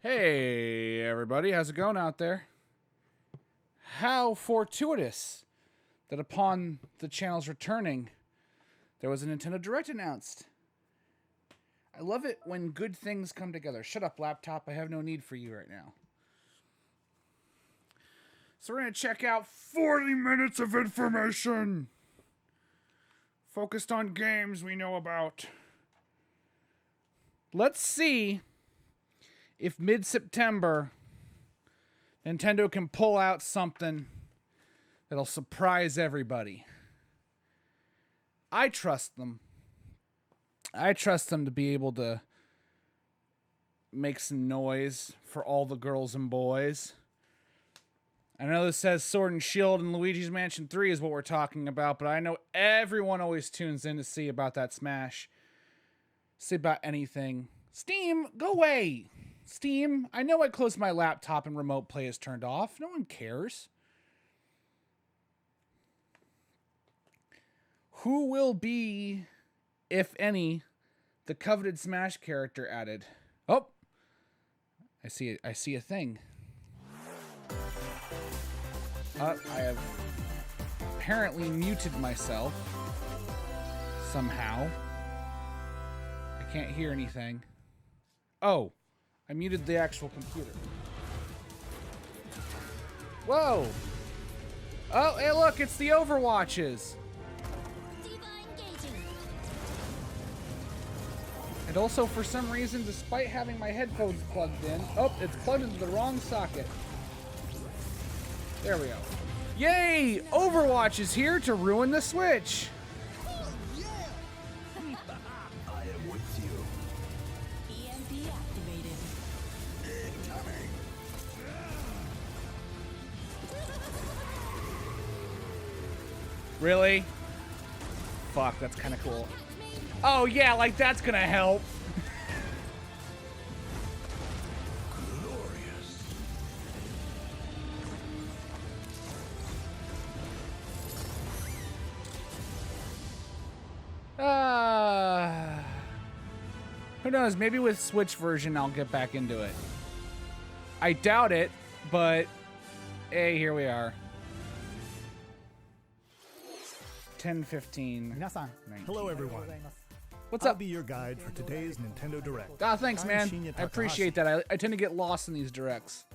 Hey, everybody. How's it going out there? How fortuitous that upon the channel's returning, there was a Nintendo Direct announced. I love it when good things come together. Shut up, laptop. I have no need for you right now. So we're going to check out 40 minutes of information focused on games we know about. Let's see if mid-September Nintendo can pull out something that'll surprise everybody. I trust them. I trust them to be able to make some noise for all the girls and boys. I know this says Sword and Shield and Luigi's Mansion 3 is what we're talking about, but I know everyone always tunes in to see about that Smash. See about anything. Steam, go away! Steam, I know I closed my laptop and remote play is turned off. No one cares. Who will be, if any, the coveted Smash character added? Oh, I see a thing. I have apparently muted myself somehow. I can't hear anything. Oh, I muted the actual computer. Whoa! Oh, hey look, it's the Overwatches! And also, for some reason, despite having my headphones plugged in... Oh, it's plugged into the wrong socket. There we go. Yay! Overwatch is here to ruin the Switch! Oh, yeah! I am with you. EMP activated. Incoming! Really? Fuck, that's kind of cool. Oh yeah, like that's gonna help. Glorious. Who knows? Maybe with Switch version I'll get back into it. I doubt it, but hey, here we are. 10:15. 皆さん、 Hello, everyone. What's I'll up? be your guide for today's Nintendo Direct. Ah, thanks, I'm man. Shinya I appreciate that. I tend to get lost in these directs.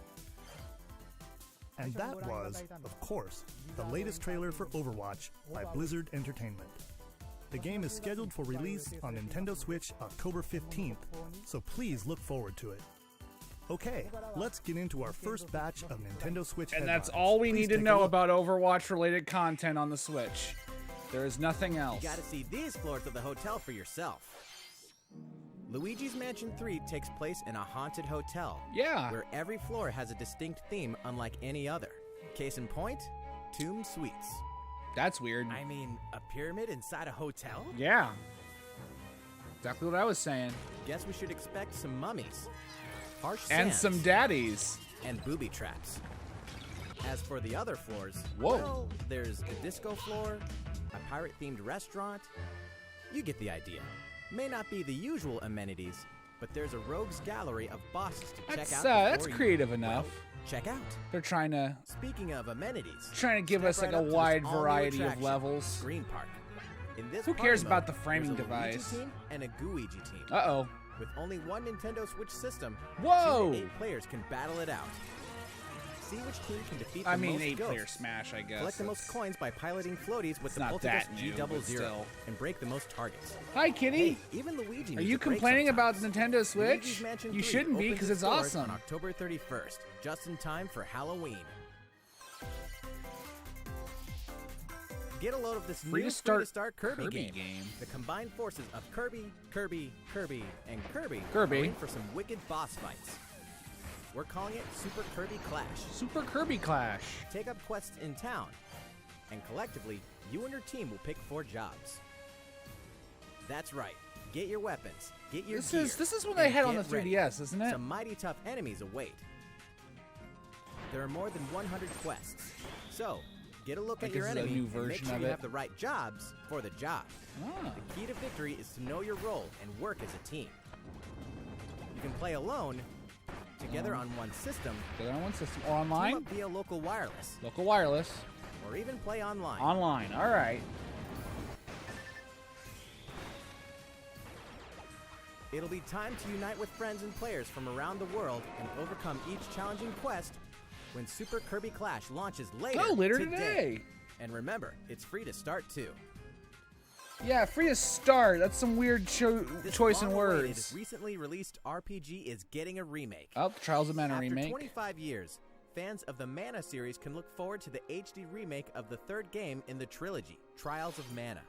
And that was, of course, the latest trailer for Overwatch by Blizzard Entertainment. The game is scheduled for release on Nintendo Switch October 15th, so please look forward to it. Okay, let's get into our first batch of Nintendo Switch And that's headlines. all we Please need to take a know look. about Overwatch-related content on the Switch. There is nothing else. You gotta see these floors of the hotel for yourself. Luigi's Mansion 3 takes place in a haunted hotel. Yeah. Where every floor has a distinct theme unlike any other. Case in point, Tomb Suites. That's weird. I mean, a pyramid inside a hotel? Yeah. Exactly what I was saying. Guess we should expect some mummies, harsh And sands, some daddies. and booby traps. As for the other floors, Whoa. well, there's a disco floor, a pirate-themed restaurant. You get the idea. May not be the usual amenities, but there's a rogues gallery of bosses to check out. That's before you- creative enough. Well, check out. They're trying to Speaking of amenities, give step us like right a up to this wide all-new variety of attraction, levels. Green Park. In this Who party cares about mode, the framing there's a Luigi device? team and a Gooigi team. Uh-oh. With only one Nintendo Switch system, Whoa! 2 to 8 players can battle it out. See which team can defeat the I mean, most 8-player ghosts. Smash, I guess. Collect the most That's- coins by piloting floaties with it's the not that Poltergust new, G00 but still. and break the most targets. Hi, kitty. Hey, even Luigi Are needs you a break complaining about sometimes. Nintendo Switch? Luigi's Mansion You 3 shouldn't be, opens because its it's doors awesome. on October 31st, just in time for Halloween. Get a load of this Free new to start free-to-start Kirby, Kirby game. game. The combined forces of Kirby, and Kirby Kirby. are in for some wicked boss fights. We're calling it Super Kirby Clash. Super Kirby Clash. Take up quests in town, and collectively, you and your team will pick 4 jobs. That's right. Get your weapons, get your gear, This is what they and had on get the ready. 3DS, isn't it? Some mighty tough enemies await. There are more than 100 quests, so get a look I at your guess it's a enemy new and make version sure of you it. have the right jobs for the job. Ah. The key to victory is to know your role and work as a team. You can play alone, together on one system, Together on one system or team online. up via local wireless, Local wireless. or even play online. Online. All right. It'll be time to unite with friends and players from around the world and overcome each challenging quest when Super Kirby Clash launches later, Oh, later today. And remember, it's free to start too. Yeah, free to start. That's some weird This choice in long-awaited, words. recently released RPG is getting a remake. Oh, Trials of Mana After remake. 25 years, fans of the Mana series can look forward to the HD remake of the third game in the trilogy, Trials of Mana.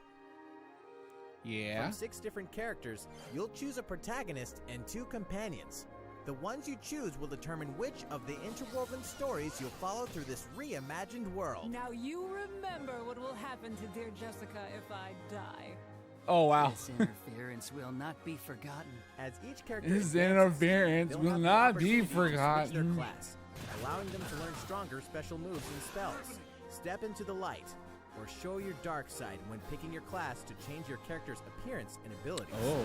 Yeah. From 6 different characters, you'll choose a protagonist and 2 companions. The ones you choose will determine which of the interwoven stories you'll follow through this reimagined world. Now you remember what will happen to dear Jessica if I die. Oh, wow. This interference will not be forgotten. As each character This advances, interference they'll will have the not be opportunity to switch their forgotten. class, allowing them to learn stronger special moves and spells, step into the light, or show your dark side when picking your class to change your character's appearance and abilities. Oh.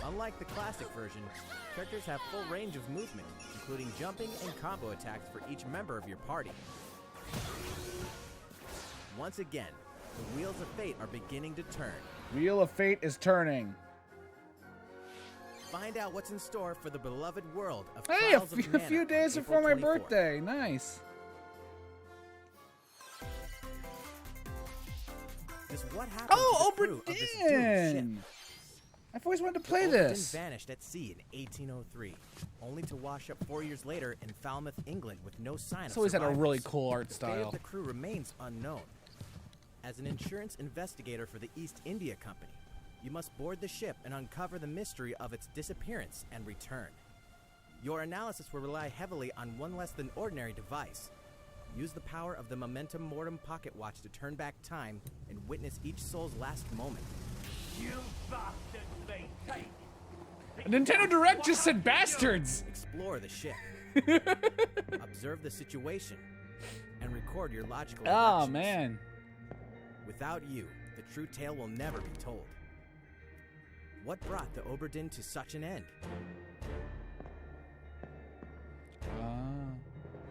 Unlike the classic version, characters have full range of movement, including jumping and combo attacks for each member of your party. Once again, the wheels of fate are beginning to turn. Wheel of Fate is turning. Find out what's in store for the beloved world of Hey, a Trials of few, Mana a few days on before April my 24th. birthday. Nice. Just what happened Oh, to the crew of this doomed ship? Oberdin! I've always wanted to play Oberdin this. vanished at sea in 1803, only to wash up 4 years later in Falmouth, England, with no sign It's of always had a really survivors. cool art The fate of style. the crew remains unknown. As an insurance investigator for the East India Company, you must board the ship and uncover the mystery of its disappearance and return. Your analysis will rely heavily on one less than ordinary device. Use the power of the Momentum Mortem pocket watch to turn back time and witness each soul's last moment. A Nintendo Direct just said bastards. Explore the ship. Observe the situation and record your logical Oh, deductions. man. Without you, the true tale will never be told. What brought the Oberdin to such an end?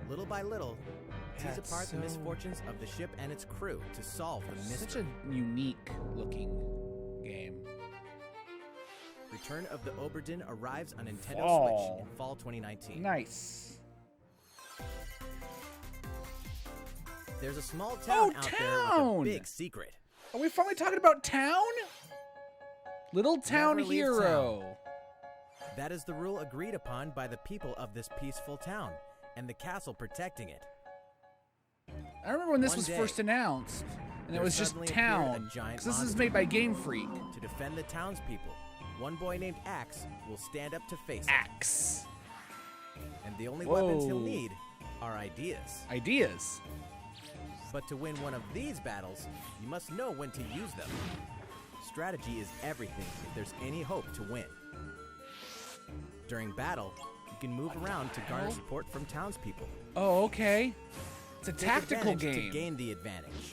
Little by little, tease That's apart the so- misfortunes of the ship and its crew to solve the Such mystery. a unique looking game. Return of the Oberdin arrives on Nintendo Fall. Switch in fall 2019. Nice. There's a small town out there with town! a big secret. Are we finally talking about town? Little Town Never leave Hero. That is the rule agreed upon by the people of this peaceful town, and the castle protecting it. I remember when this One was day, first announced, and it there was just suddenly appeared a town. giant 'Cause this is monster. made by Game Freak. To defend the townspeople, one boy named Axe will stand up to face it. Axe. And the only weapons he'll Whoa. need are ideas. Ideas. But to win one of these battles, you must know when to use them. Strategy is everything if there's any hope to win. During battle, you can move around to garner support from townspeople. Oh, okay. It's a Take tactical advantage game. to gain the advantage.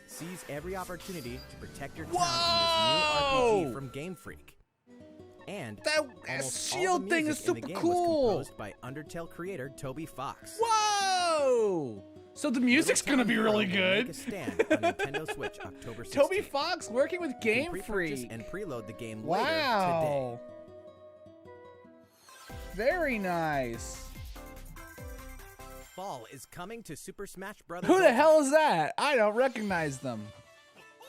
Seize every opportunity to protect your town Whoa! in this new RPG from Game Freak. And That almost all shield the thing music is in the super game cool. was composed by Undertale creator Toby Fox. Whoa! So the music's Little gonna be Town really Hero will make a good. stand on Nintendo Switch October 16th. Toby Fox working with You can Game pre-purchase Freak. and preload the game later today. Wow. Very nice. Fall is coming to Super Smash Bros. Who the Ultimate. hell is that? I don't recognize them.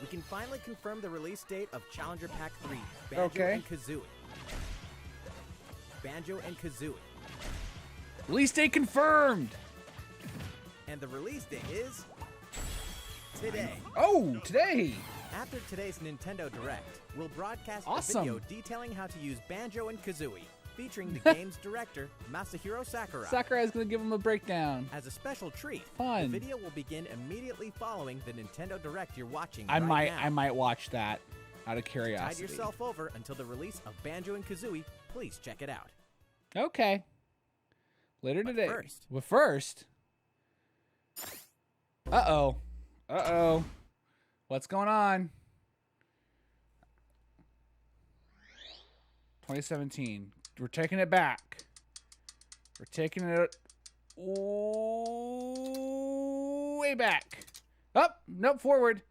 We can finally confirm the release date of Challenger Pack 3, Banjo Okay. and Kazzooie. Banjo and Kazzooie. Release date confirmed. And the release date is today. Oh, today. After today's Nintendo Direct, we'll broadcast Awesome. a video detailing how to use Banjo and Kazzooie, featuring the game's director, Masahiro Sakurai. Sakurai's gonna give him a breakdown. As a special treat, Fun. the video will begin immediately following the Nintendo Direct you're watching I right now. might watch that out of Tide curiosity. yourself over until the release of Banjo and Kazzooie. Please check it out. Okay. Later But today. first- Well, first. Uh-oh. Uh-oh. What's going on? 2017. We're taking it back. We're taking it way back. Up, nope, forward.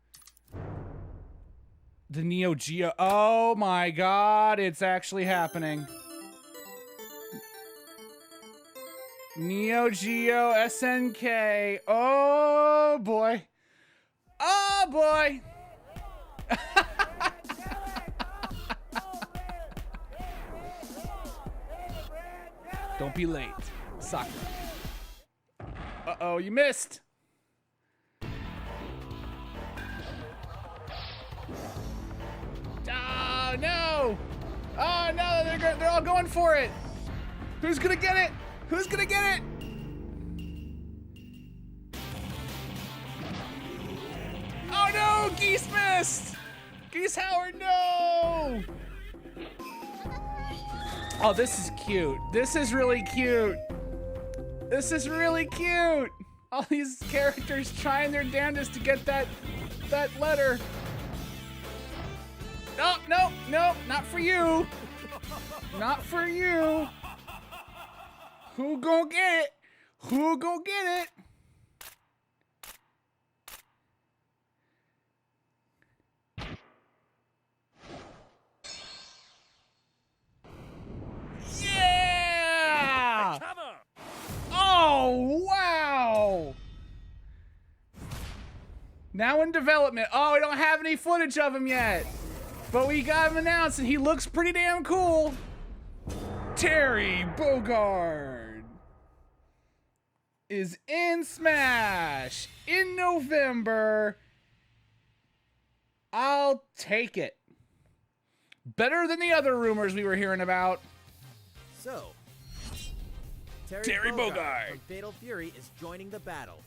The Neo Geo. Oh my God, it's actually happening. Neo Geo SNK. Oh boy. Oh boy. Don't be late. Sucker. Uh-oh, you missed. Oh, no. Oh, no, they're all going for it. Who's gonna get it? Who's gonna get it? Oh, no, Geese missed. Geese Howard, no. Oh, this is cute. This is really cute. This is really cute. All these characters trying their damnedest to get that letter. No, no, no, not for you. Not for you. Who gon' get it? Who gon' get it? Yeah! Oh, wow! Now in development. Oh, we don't have any footage of him yet. But we got him announced and he looks pretty damn cool. Terry Bogard is in Smash in November. I'll take it. Better than the other rumors we were hearing about. So, Terry Bogard from Fatal Fury is joining the battle.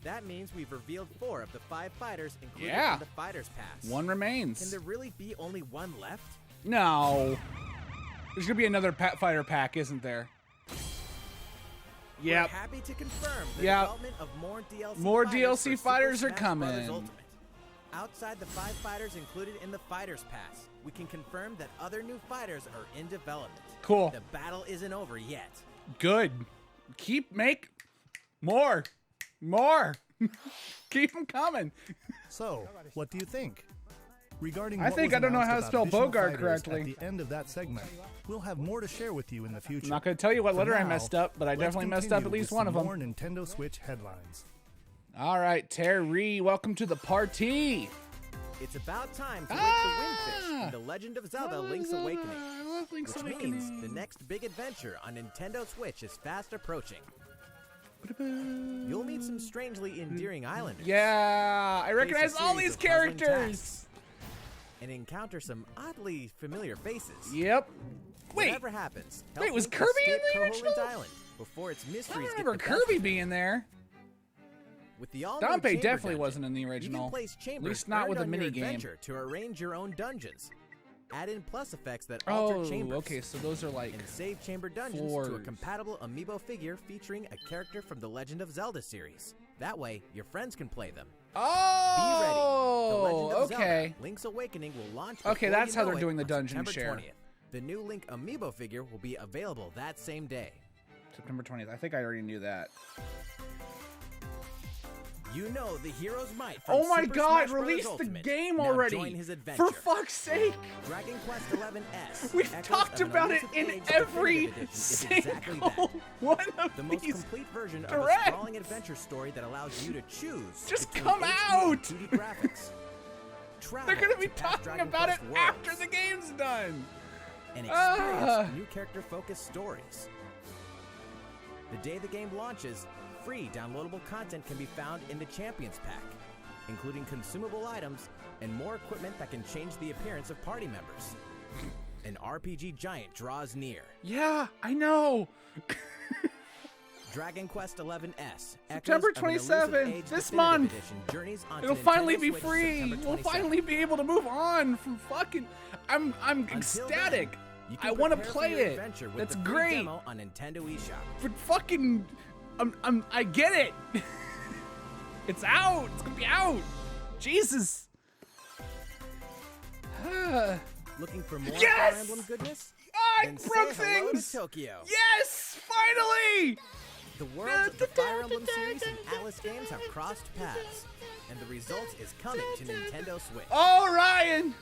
That means we've revealed 4 of the 5 fighters included in the Fighters Pass. One remains. Can there really be only one left? No. There's gonna be another fighter pack, isn't there? Yep. We're happy to confirm the development of more DLC More fighters DLC for fighters Super are Smash Bros. coming. Ultimate. Outside the 5 fighters included in the Fighters Pass, we can confirm that other new fighters are in development. Cool. The battle isn't over yet. Good. Make more. More. Keep them coming. So, what do you think? Regarding I what think was I don't know how to announced spell about additional Bogart fighters correctly. At the end of that segment, we'll have more to share with you in the future. I'm not going to tell you what For letter I now, messed up, but I let's definitely messed up at continue least with one of some them. more Nintendo Switch headlines. All right, Terry, welcome to the party. It's about time to wake the Windfish in The Legend of Zelda Link's Awakening. I love Link's Which Awakening. means the next big adventure on Nintendo Switch is fast approaching. You'll meet some strangely endearing islanders. Yeah, I recognize Face a all series these of puzzling characters. tasks, and encounter some oddly familiar faces. Yep. Wait, Whatever happens, help wait, was Link Kirby in escape the Koholint original? Island before its I mysteries don't get remember the best Kirby of it. being there. With the all-new Dompe chamber definitely dungeon, wasn't in the You original. can place At chambers least not with a earned on your mini game. adventure to arrange your own dungeons. Add in plus effects that alter Oh, chambers. okay, so those are like And save chamber dungeons to a floors. compatible amiibo figure featuring a character from the Legend of Zelda series. That way, your friends can play them. Be ready. The Legend Oh, of okay. Zelda, Link's Awakening will launch Okay, before that's you how know they're it doing the on dungeon September share. 20th. The new Link amiibo figure will be available that same day. September 20th. I think I already knew that. You know the hero's might from Oh my Super God, Smash Bros. release the Ultimate. game Now already. join his adventure. For fuck's sake. Dragon Quest XI-S. We've Echoes talked of an about it elusive in age every definitive edition is exactly that. single one of The most these. complete version of directs. a sprawling adventure story that allows you to choose. Just between come HD out. and 2D graphics. They're gonna Travel be to past talking Dragon about it Quest after worlds the game's done. and Ah. experience new character-focused stories. The day the game launches, free downloadable content can be found in the Champions Pack, including consumable items and more equipment that can change the appearance of party members. An RPG giant draws near. Yeah, I know. Dragon Quest XI-S. September Echoes of an elusive 27th, age this definitive month. edition journeys onto It'll finally Nintendo be Switch free. September We'll 27th. finally be able to move on from fucking. I'm Until ecstatic. then, you can I want to prepare for play your it. adventure with That's the free great. demo on Nintendo eShop. But fucking, I get it. It's out. It's gonna be out. Jesus. Looking for more Yes! Fire Emblem goodness? Then say broke hello to things. Tokyo. Yes, finally. The worlds of the Fire Emblem series and Atlas games have crossed paths, and the result is coming to Nintendo Switch. Oh, Ryan.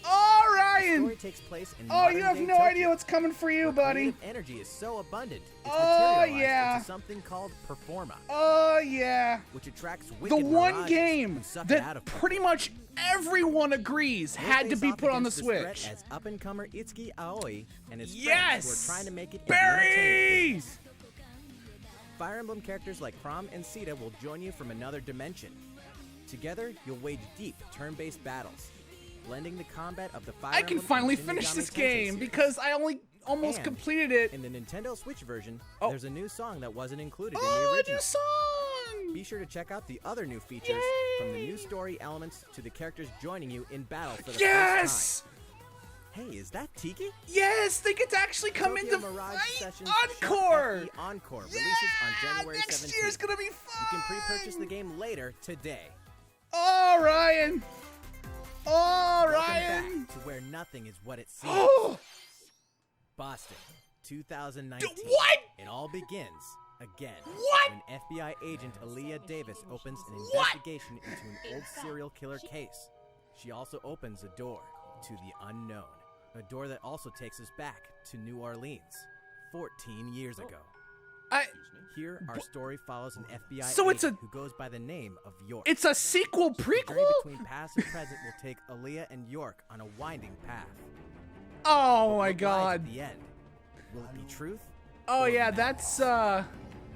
Oh, The Ryan. story takes place in Oh, you have modern-day no Tokyo, idea what's coming for you, where buddy. creative energy is so abundant, it's Oh, materialized yeah. into something called Performa, Oh, yeah. which attracts The wicked one mirages game who suck it out that of people. pretty much everyone agrees We'll had to face be off put on the against this threat Switch. As up-and-comer Itsuki Aoi and his friends Yes. who are trying to make it in the entertainment Barry. business. Fire Emblem characters like Chrom and Sita will join you from another dimension. Together, you'll wage deep, turn-based battles, blending the combat of the Fire I can Emblem finally and Shin finish Megami this Tensei game series. because I almost And completed it. In the Nintendo Switch version, Oh. there's a new song that wasn't included in Oh, the a original. new song! Be sure to check out the other new features, from the new story elements to the characters joining you in battle for the first Yes! time. Hey, is that Tiki? Yes, they get to actually come Tokyo into Mirage fight Sessions Encore! Chef FE Encore Yeah! releases on January Next 17th. year's gonna be fun! You can pre-purchase the game later today. Oh, Ryan! Oh, Welcome Ryan! back to where nothing is what it seems. Oh! Boston, 2019. What? It all begins again. What? When FBI agent Aaliyah Davis opens an What? investigation into an old serial killer case. She also opens a door to the unknown. A door that also takes us back to New Orleans, 14 years ago. Here, our story follows an FBI So it's agent who goes by the name of York. It's a sequel The journey prequel? between past and present will take Aaliyah and York on a winding path. Oh my What lies god. at the end? Will it be truth? Oh or yeah, madness?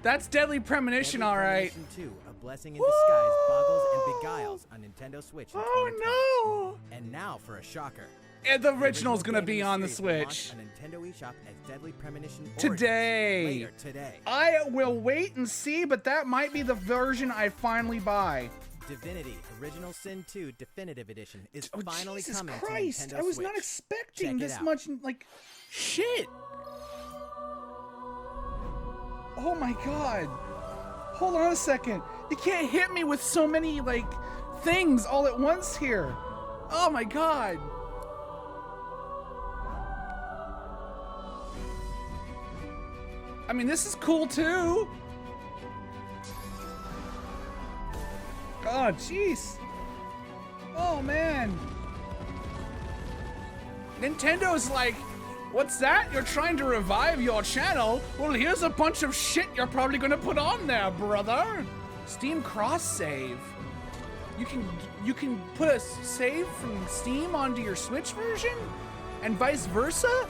that's Deadly Premonition, Deadly alright. Premonition 2, A Blessing in Disguise, boggles and beguiles on Nintendo Switch in 2020. Oh And now for a shocker. no! And the The original's gonna game be in on the series will launch Switch. on Nintendo eShop as Deadly Premonition Origins Today. Later today. I will wait and see, but that might be the version I finally buy. Divinity Original Sin 2 Definitive Edition is Oh finally Jesus coming Christ! to Nintendo I was Switch. not expecting Check it this out. much, like, shit. Oh my god. Hold on a second. You can't hit me with so many, like, things all at once here. Oh my god. I mean, this is cool too. Oh, jeez. Oh, man. Nintendo's like, what's that? You're trying to revive your channel? Well, here's a bunch of shit you're probably gonna put on there, brother. Steam cross save. You can put a save from Steam onto your Switch version, and vice versa.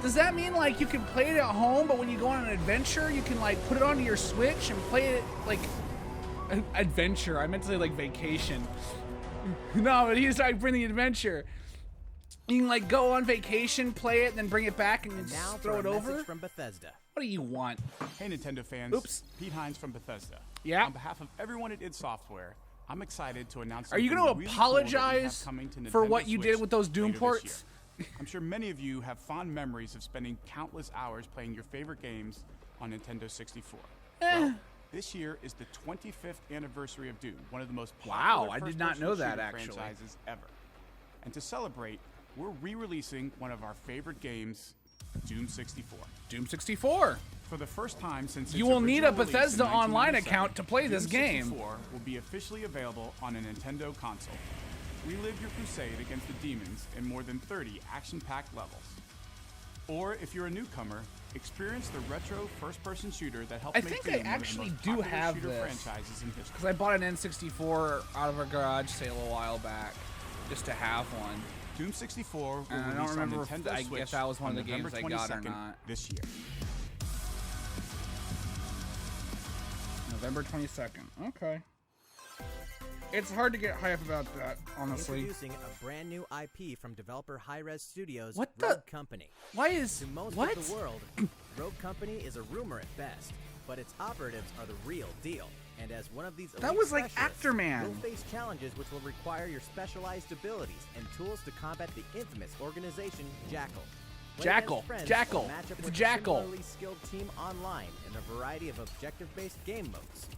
Does that mean like you can play it at home, but when you go on an adventure, you can like put it onto your Switch and play it like an adventure? I meant to say like vacation. No, but he's like bringing the adventure. You can like go on vacation, play it, and then bring it back and, And now throw for it a over. message from Bethesda. What do you want? Hey Nintendo fans, Oops. Pete Hines from Bethesda. Yeah? On behalf of everyone at id Software, I'm excited to announce Are you something going to really cool that we have apologize coming to for Nintendo what you Switch did with those Doom later this ports? year. I'm sure many of you have fond memories of spending countless hours playing your favorite games on Nintendo 64. Well, this year is the 25th anniversary of Doom, one of the most Wow, popular I did not know that, first-person shooter actually. franchises ever. And to celebrate, we're re-releasing one of our favorite games, Doom 64. Doom 64. For the first time since You its will need a original release in Bethesda Online 1997, account to play this Doom game. 64 will be officially available on a Nintendo console. Relive your crusade against the demons in more than 30 action-packed levels. Or if you're a newcomer, experience the retro first-person shooter that helped I make think I Doom one of the actually most do popular have shooter this. franchises in history. Because I bought an N64 out of a garage sale a while back, just to have one. Doom 64 will And I don't release on remember if Nintendo I Switch guess that was one on of the November games I got or 22nd not. this year. November 22nd. Okay. It's hard to get hype about that, honestly. Introducing a brand new IP from developer Hi-Rez Studios, What the- Rogue Company. Why is To most what? of the world, Rogue Company is a rumor at best, but its operatives are the real deal. And as one of these That elite was like specialists, Afterman. you'll face challenges which will require your specialized abilities and tools to combat the infamous organization Jackal. Play Jackal. against friends Jackal. or match up It's with Jackal. a similarly skilled team online in a variety of objective-based game modes.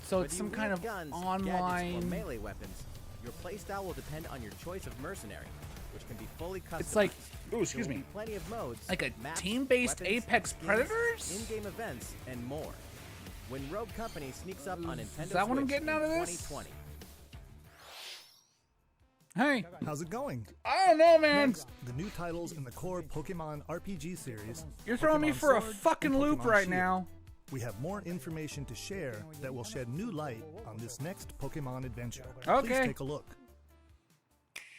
So Whether it's you some kind wield of guns, gadgets, or online. melee weapons, your playstyle will depend on your choice of mercenary, which can be fully customized. It's like Ooh, excuse There will me. be plenty of modes, Like a maps, team-based weapons, Apex skins, Predators? in-game events, and more. When Rogue Company sneaks up on Nintendo that what I'm Switch getting in out of this? 2020. Hey, How's it going? I don't know, man. Next, the new titles in the core Pokemon RPG series. You're throwing me Pokemon for a Sword fucking and loop Pokemon right Shield. now. We have more information to share that will shed new light on this next Pokemon adventure. Okay. Please take a look.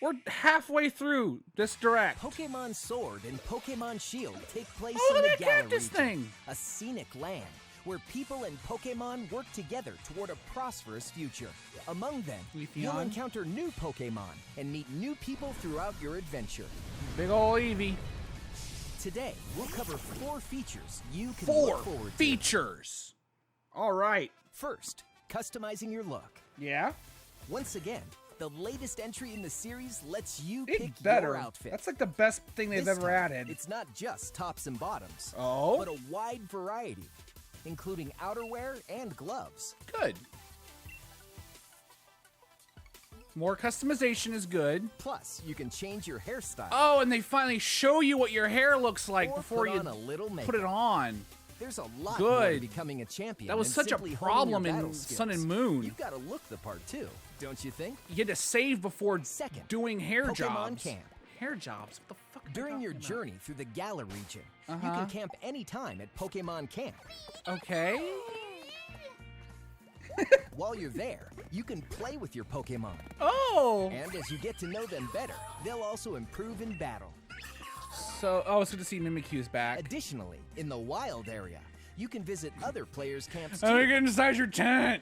We're halfway through this direct. Pokemon Sword and Pokemon Shield take place Oh, in look the at that Galar cactus region, thing. a scenic land where people and Pokemon work together toward a prosperous future. Among them, you'll Leafeon. encounter new Pokemon and meet new people throughout your adventure. Big ol' Eevee. Today, we'll cover 4 features you can 4 look forward to. features. All right. First, customizing your look. Yeah. Once again, the latest entry in the series lets you It's pick better. your outfit. That's like the best thing they've This ever time, added. It's not just tops and bottoms, Oh? but a wide variety, including outerwear and gloves. Good. More customization is good. Plus, you can change your hairstyle. Oh, and they finally show you what your hair looks like Or before put you on a little put it makeup. on. There's a lot more to Good. becoming a champion. That was than such a simply honing your problem in battle Sun skills. and Moon. You've got to look the part too, don't you think? You had to save before Second, doing hair Pokemon jobs. Camp. Hair jobs? What the fuck? am I During your talking journey through the Galar region, you Uh-huh. can camp anytime at Pokemon Camp. about? Okay. While you're there, you can play with your Pokemon. Oh. And as you get to know them better, they'll also improve in battle. So, oh, it's good to see Mimikyu's back. Additionally, in the wild area, you can visit other players' camps Let me too. get inside your tent.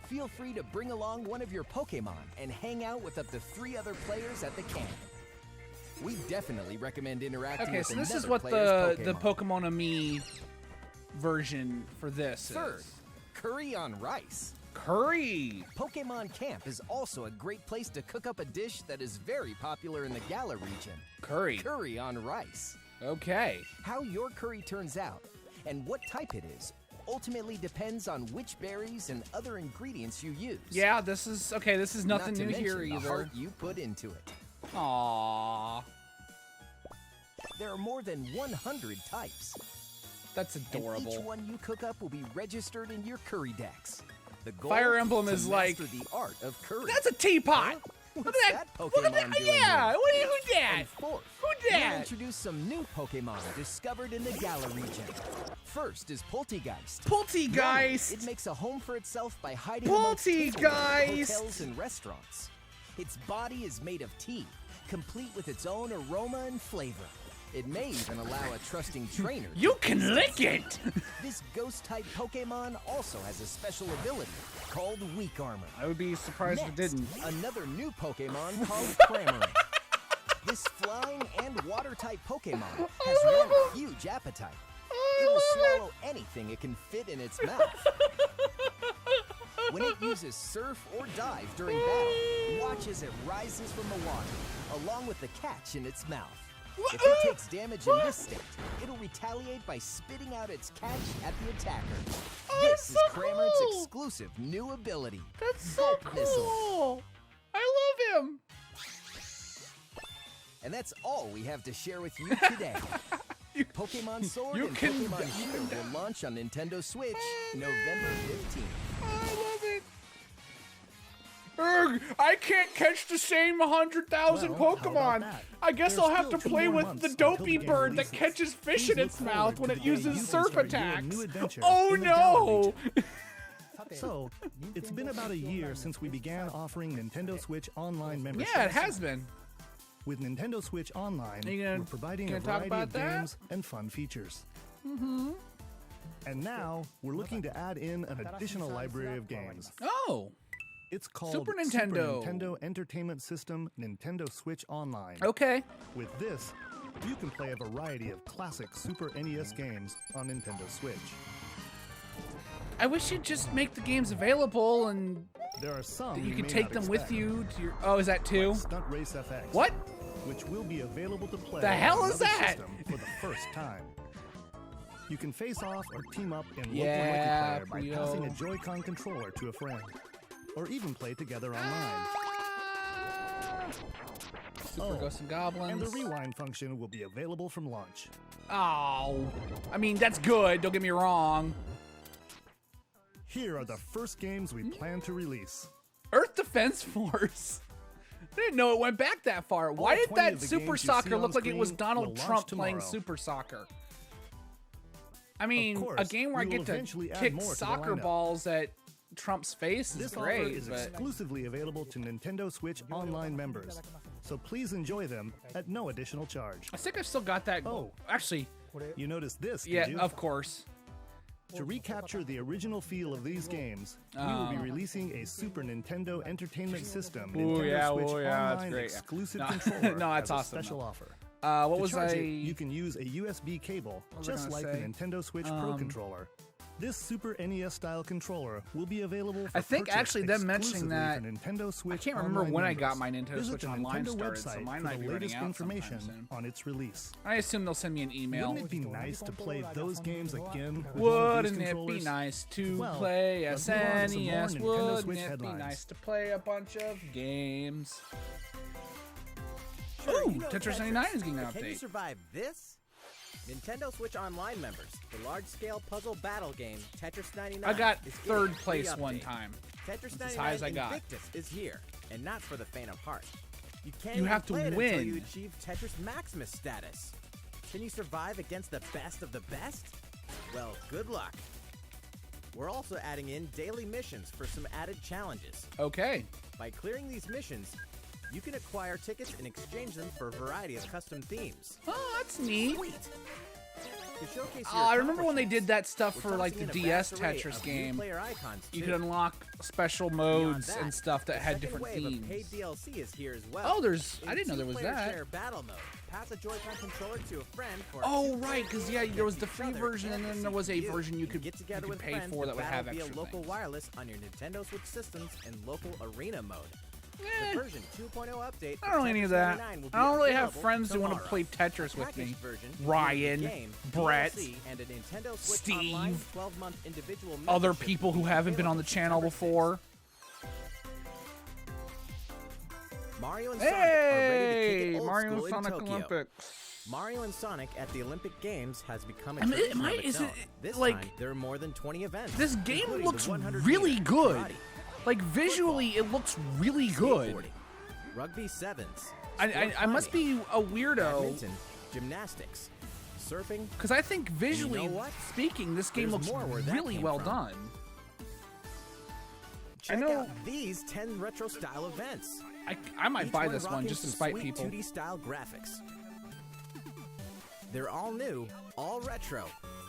Feel free to bring along one of your Pokemon and hang out with up to 3 other players at the camp. We definitely recommend interacting Okay, with so this is another what player's the Pokemon Ami version for this Third, is. curry on rice. Curry. Pokemon Camp is also a great place to cook up a dish that is very popular in the Galar region. Curry. Curry on rice. Okay. How your curry turns out and what type it is ultimately depends on which berries and other ingredients you use. Yeah, this is okay. This is nothing Not to new mention here the either. heart you put into it. Aww, There are more than 100 types. that's And adorable. each one you cook up will be registered in your curry dex. The goal Fire Emblem to is like- master the art of curry. That's a teapot. Huh? Look What's at that. that Look at Pokemon that. doing Yeah. here? Who's that? And fourth, Who we'll dat? introduce some new Pokemon discovered in the Galar region. First is Poltegeist. Poltegeist. It makes a home for itself by hiding amongst tables in Poltegeist. hotels and restaurants. Its body is made of tea, complete with its own aroma and flavor. It may even allow a trusting trainer. to You can taste lick it. This ghost-type Pokemon also has a special ability called Weak Armor. I would be surprised if it Next, didn't. another new Pokemon called Cramorant. This flying and water-type Pokemon has one huge appetite. It will swallow anything it can fit in its mouth. When it uses Surf or Dive during battle, watch as it rises from the water, along with the catch in its mouth. If it takes damage in this state, it'll retaliate by spitting out its catch at the attacker. This is so Cramorant's cool. exclusive new ability. That's so Gulp Missile. cool. I love him. And that's all we have to share with you today. Pokemon Sword you and can- Pokemon Shield will launch on Nintendo Switch November 15th. I love it. Urgh, I can't catch the same 100,000 Well, how about Pokemon. that? I guess There's I'll have still to 2 play more with months the until dopey the game bird that releases. catches fish Please in its look mouth forward when to it the day uses you can surf start your attacks. new adventure Oh in the Galar no! region. So, it's been about a year since we began offering Nintendo Switch Online memberships. Yeah, it has been. With Nintendo Switch Online, Are you gonna- we're providing a gonna talk variety about of that? games and fun features. Mm-hmm. And now, we're looking to add in an additional library of games. Oh, It's called Super Nintendo. Nintendo Entertainment System Nintendo Switch Online. okay. With this, you can play a variety of classic Super NES games on Nintendo Switch. I wish you'd just make the games available and There are some that you may could take not them with expect, you to your. Oh, is that two? like Stunt Race FX. What? Which will be available to play The hell on is another that? system for the first time. You can face off or team up in local Yeah, multiplayer by Brio. passing a Joy-Con controller to a friend, or even play together online. Super Ghosts and Goblins. And the rewind function will be available from launch. Oh, I mean, that's good. Don't get me wrong. Here are the first games we plan to release. Earth Defense Force. I didn't know it went back that far. Why did 20 that of the Super games you Soccer see on look like it was screen Donald will launch Trump playing tomorrow. Super Soccer? I mean, course, a game where I we will get to eventually add kick more to the soccer lineup. balls at Trump's face is This offer great, is but exclusively available to Nintendo Switch Online members, so please enjoy them at no additional charge. I think I've still got that. Oh. Actually, You noticed this, yeah, did you? of course. To recapture the original feel of these games, we will be releasing a Super Nintendo Entertainment System Nintendo Switch that's Online great. exclusive No, controller no, that's as a awesome, special no. offer. What To was charge I? it, you can use a USB cable, was I just gonna like say? the Nintendo Switch Pro controller. This Super NES style controller will be available for I think purchase actually them mentioning exclusively that- for Nintendo Switch I can't remember Online when I members. got my Nintendo Visit Switch the Online Nintendo started, so website mine for might the be running latest out information sometime soon. on its release. I assume they'll send me an email. Wouldn't it be nice to play those games again with one of these Wouldn't it be controllers? nice to Well, play let's move on to some more SNES? Nintendo Wouldn't Switch it be headlines. nice to play a bunch of games? Sure, Ooh, you know Tetris 99 is getting an but Can you update. survive this? Nintendo Switch Online members, the large-scale puzzle battle game Tetris 99. I got is getting third a free place one update. time. Tetris That's 99 as high as I got. Invictus is here, and not for the faint of heart. You can't You even have to play it win. until you achieve Tetris Maximus status. Can you survive against the best of the best? Well, good luck. We're also adding in daily missions for some added challenges. Okay. By clearing these missions, you can acquire tickets and exchange them for a variety of custom themes. Oh, that's neat. Sweet! To showcase Oh, I your remember when they did that stuff we're for like the tossing in a DS vast array Tetris of new game. player icons, You too. could unlock special Beyond modes that, and stuff that the had second different wave of themes. paid DLC is here as well. Oh, there's. I In didn't know there was two-player that. share battle mode. Pass a Joy-Con controller to a friend for Oh, two right, players because yeah, there was the against free each other version, and then there was a you. version you could get together with pay friends for to that would battle have via extra local things. wireless on your Nintendo Switch systems and local arena mode. Eh, The version 2.0 update. I don't for need any Tetris of that. 99 will I don't be really have available friends who want to tomorrow. play Tetris with Packaged me. version includes Ryan, the game, Brett, DLC, and a Nintendo Switch Steve, Online 12-month individual other membership people who will be haven't been on the available channel September 6th. before. Mario and Sonic are ready to kick Hey, it old Mario school in Sonic Tokyo. Olympics. Mario and Sonic at the Olympic Games has become a I mean, tradition of is its it- own. This like, time, there are more than 20 events. This game including looks the 100 really meter, good. karate, Like visually, it looks really good. skateboarding, rugby sevens. I sport must climbing, be a weirdo badminton, gymnastics, surfing. because I think visually what? speaking, this game There's looks more where that really came well from. done. Check know- out these 10 retro style events. I might Each buy this one rocking just to some spite sweet people. 2D style graphics. They're all new, all retro,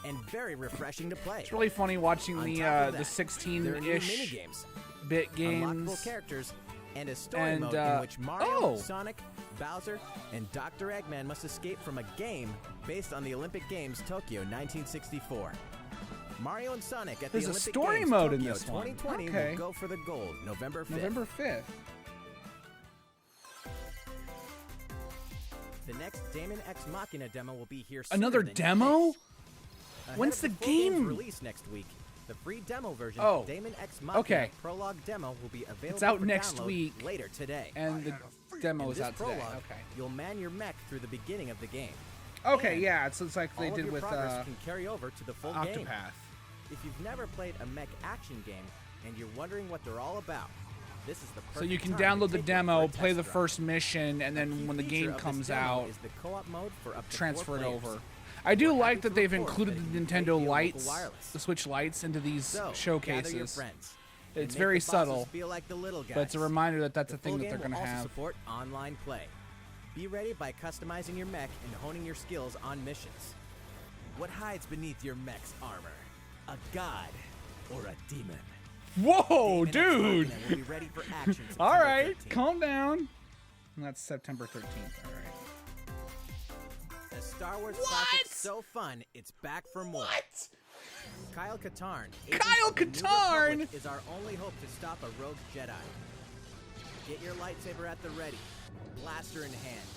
and very refreshing to play. It's really funny watching On the top of the that, there are new 16-ish minigames, bit unlockable games. characters, and a story and, mode in which Mario, oh. Sonic, Bowser, and Dr. Eggman must escape from a game based on the Olympic Games Tokyo 1964. Mario and Sonic at There's the a Olympic story Games mode in Tokyo this one. 2020 Okay. will go for the gold November 5th. November 5th. The next Daemon X Machina demo will be here sooner Another than you demo? think. Ahead When's of the full game's game? release next week, the free demo version Oh, of Daemon X Machina okay. Prologue demo will be available It's out for next download week, later today. And the demo In is this out today. prologue, Okay. you'll man your mech through the beginning of the game. Okay, And yeah, it's like all they of did your with progress can carry over to the full game. Octopath. If you've never played a mech action game and you're wondering what they're all about, this is the perfect So you can time to download the take it demo, for a play test the drive. first mission, and A then key when the feature game of this comes demo out, is the co-op mode for up to transfer 4 it players. over. I do We're like happy that to they've report included that the you can Nintendo take the local lights, wireless. the Switch lights into these So, gather your showcases. friends and It's make very the bosses subtle, feel like the little guys. but it's a reminder that that's The a thing full that they're game going to will also have. support online play. Be ready by customizing your mech and honing your skills on missions. What hides beneath your mech's armor? A god or a demon? Whoa, Daemon X dude! Machina will be ready for action All September right, 13th. calm down. And that's September 13th. All right. A Star Wars What? classic so fun, it's back for more. What? Kyle Katarn, Kyle Agents of the New Katarn! Republic, is our only hope to stop a rogue Jedi. Get your lightsaber at the ready, blaster in hand,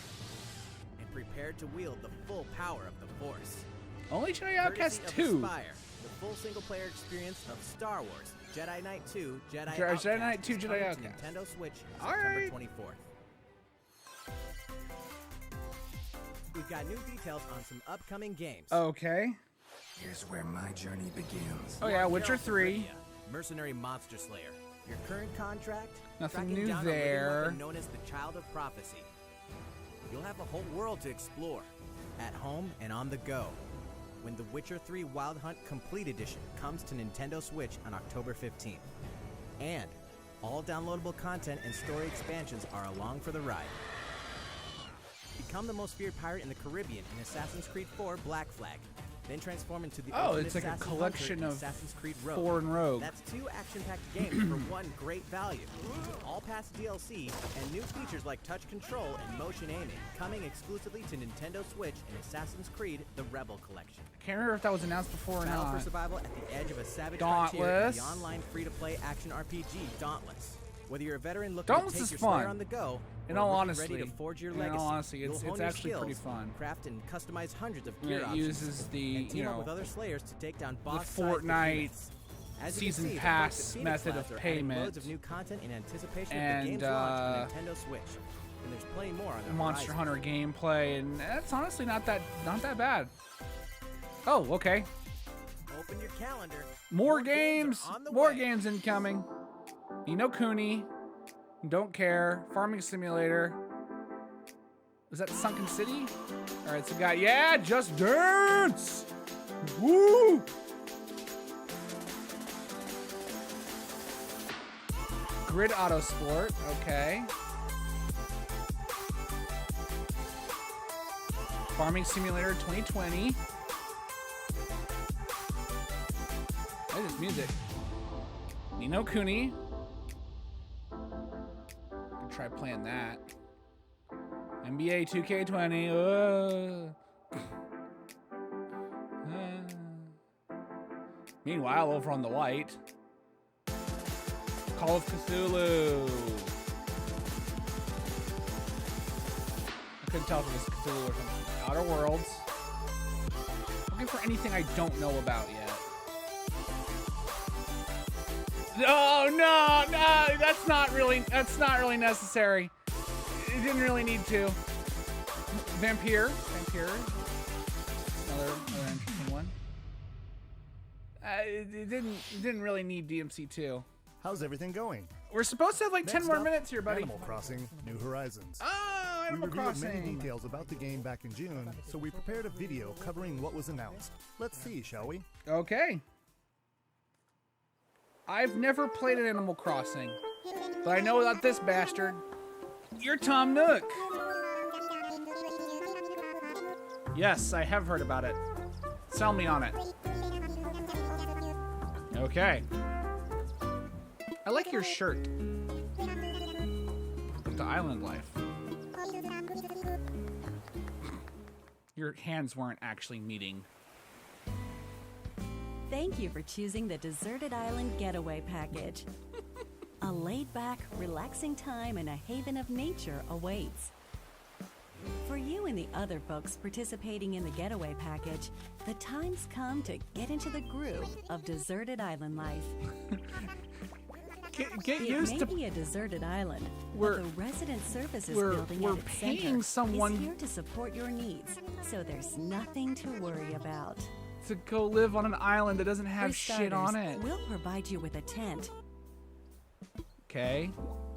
and prepare to wield the full power of the Force. Only Jedi Outcast Courtesy of 2. Aspire, the full single-player experience of Star Wars, Jedi Knight 2, Jedi Jedi Outcast Knight 2, is Jedi coming to Outcast. Nintendo Switch All September right. 24th. got new details on some upcoming games. Okay. Here's where my journey begins. Oh yeah, Witcher 3. Mercenary Monster Slayer. Your current contract? Nothing Tracking new down a living there. weapon known as the Child of Prophecy. You'll have a whole world to explore, at home and on the go, when The Witcher 3 Wild Hunt Complete Edition comes to Nintendo Switch on October 15th. And all downloadable content and story expansions are along for the ride. Become the most feared pirate in the Caribbean in Assassin's Creed 4 Black Flag. Then transform into the ultimate it's like a assassin collection hunter in of Assassin's Creed Rogue. foreign rogue. That's 2 action-packed games for one great value. All past DLC and new features like touch control and motion aiming coming exclusively to Nintendo Switch in Assassin's Creed The Rebel Collection. Can't remember if that was announced before or Battle not. for survival at the edge of a savage Dauntless. frontier in the online free-to-play action RPG Dauntless. Whether you're a veteran looking Dauntless to take is your slayer fun. on the go, In or all looking honesty, ready to forge your in legacy, all honesty, you'll it's hone your actually pretty skills, fun. craft and customize hundreds of Yeah, gear it options, uses the, and team you up know, with other slayers to take down the boss Fortnite As you can season see, the pass folks at Phoenix method Labs of are adding payment. loads of new content in anticipation of And, the game's launch on Nintendo Switch. And there's plenty more on the Monster horizon. Hunter gameplay, and that's honestly not that bad. Oh, okay. Open your calendar. More are games. on the More way. games incoming. Ni no Kuni. Don't care. Farming Simulator. Is that Sunken City? All right, so we got, yeah, Just Dance. Woo! Grid Auto Sport. Okay. Farming Simulator 2020. That is music. Ni no Kuni. Could try playing that. NBA 2K20. Meanwhile, over on the white, Call of Cthulhu. I couldn't tell if it was Cthulhu or something. Outer Worlds. Looking for anything I don't know about yet. No, that's not really necessary. It didn't really need to. Vampire, another interesting one. It didn't really need DMC2. How's everything going? We're supposed to have like 10 Next more up, minutes here, buddy. Animal Crossing: New Horizons. Oh, We Animal revealed many Crossing. details about the game back in June, so we prepared a video covering what was announced. Let's see, shall we? Okay. I've never played an Animal Crossing, but I know about this bastard. You're Tom Nook. Yes, I have heard about it. Sell me on it. Okay. I like your shirt. Welcome to Island Life. Your hands weren't actually meeting. Thank you for choosing the Deserted Island Getaway Package. A laid-back, relaxing time and a haven of nature awaits. For you and the other folks participating in the Getaway Package, the time's come to get into the groove of deserted island life. Get It used may to. be a deserted island, We're- but the Resident Services we're- building we're at its paying center someone- is here to support your needs, so there's nothing to worry about. To go live on an island that doesn't For have shit on starters, it. We'll provide you with a tent. Okay.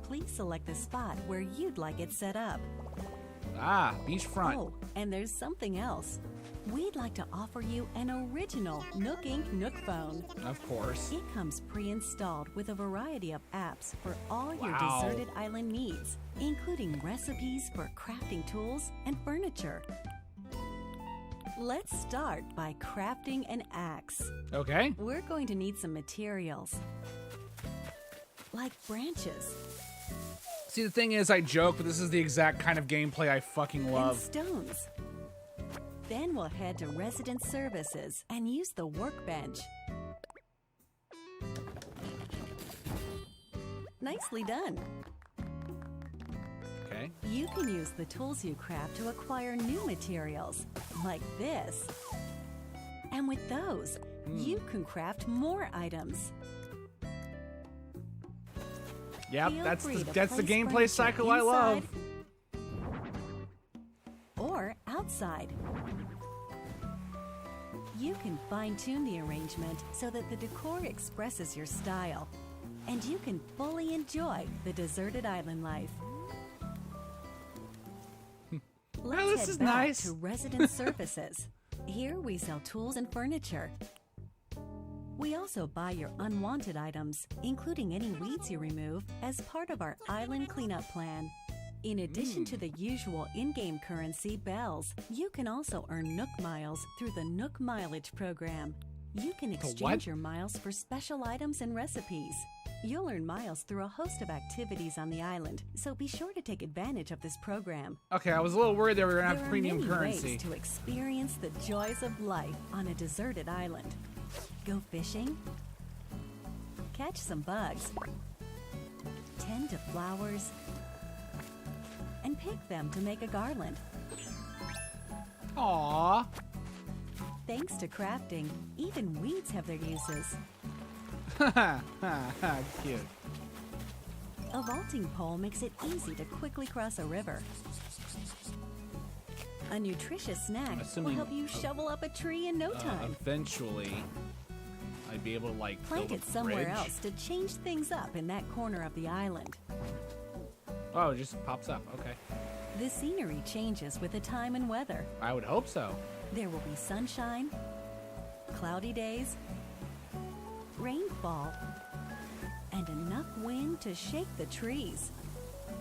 Please select the spot where you'd like it set up. Ah, beachfront. Oh, and there's something else. We'd like to offer you an original Nook Inc. Nook phone. Of course. It comes pre-installed with a variety of apps for all your Wow. deserted island needs, including recipes for crafting tools and furniture. Let's start by crafting an axe. Okay. We're going to need some materials, like branches See, the thing is, I joke, but this is the exact kind of gameplay I fucking and love. stones. Then we'll head to Resident Services and use the workbench. Nicely done. Okay. You can use the tools you craft to acquire new materials, like this. And with those, you can craft more items. Yep, Feel that's free to the place gameplay furniture cycle I love. inside or outside. You can fine-tune the arrangement so that the decor expresses your style, and you can fully enjoy the deserted island life. Let's this head is back nice. to resident services. Here we sell tools and furniture. We also buy your unwanted items, including any weeds you remove, as part of our island cleanup plan. In addition to the usual in-game currency, bells, you can also earn Nook miles through the Nook Mileage program. You can exchange your miles for special items and recipes. You'll earn miles through a host of activities on the island, so be sure to take advantage of this program. Okay, I was a little worried that we were going to have premium There are many currency. ways to experience the joys of life on a deserted island. Go fishing, catch some bugs, tend to flowers, and pick them to make a garland. Aww. Thanks to crafting, even weeds have their uses. Cute. A vaulting pole makes it easy to quickly cross a river. A nutritious snack will Assuming- help you shovel up a tree in no time. Eventually, I'd be able to, like, Plant build it a somewhere bridge. else to change things up in that corner of the island. Oh, it just pops up. Okay. The scenery changes with the time and weather. I would hope so. There will be sunshine, cloudy days, rainfall, and enough wind to shake the trees.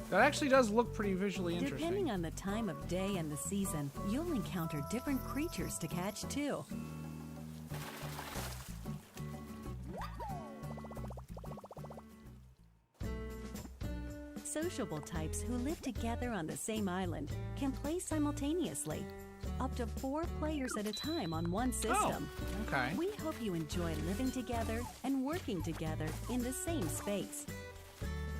That actually does look pretty visually interesting. Depending on the time of day and the season, you'll encounter different creatures to catch too. Sociable types who live together on the same island can play simultaneously, up to 4 players at a time on one system. Okay. We hope you enjoy living together and working together in the same space.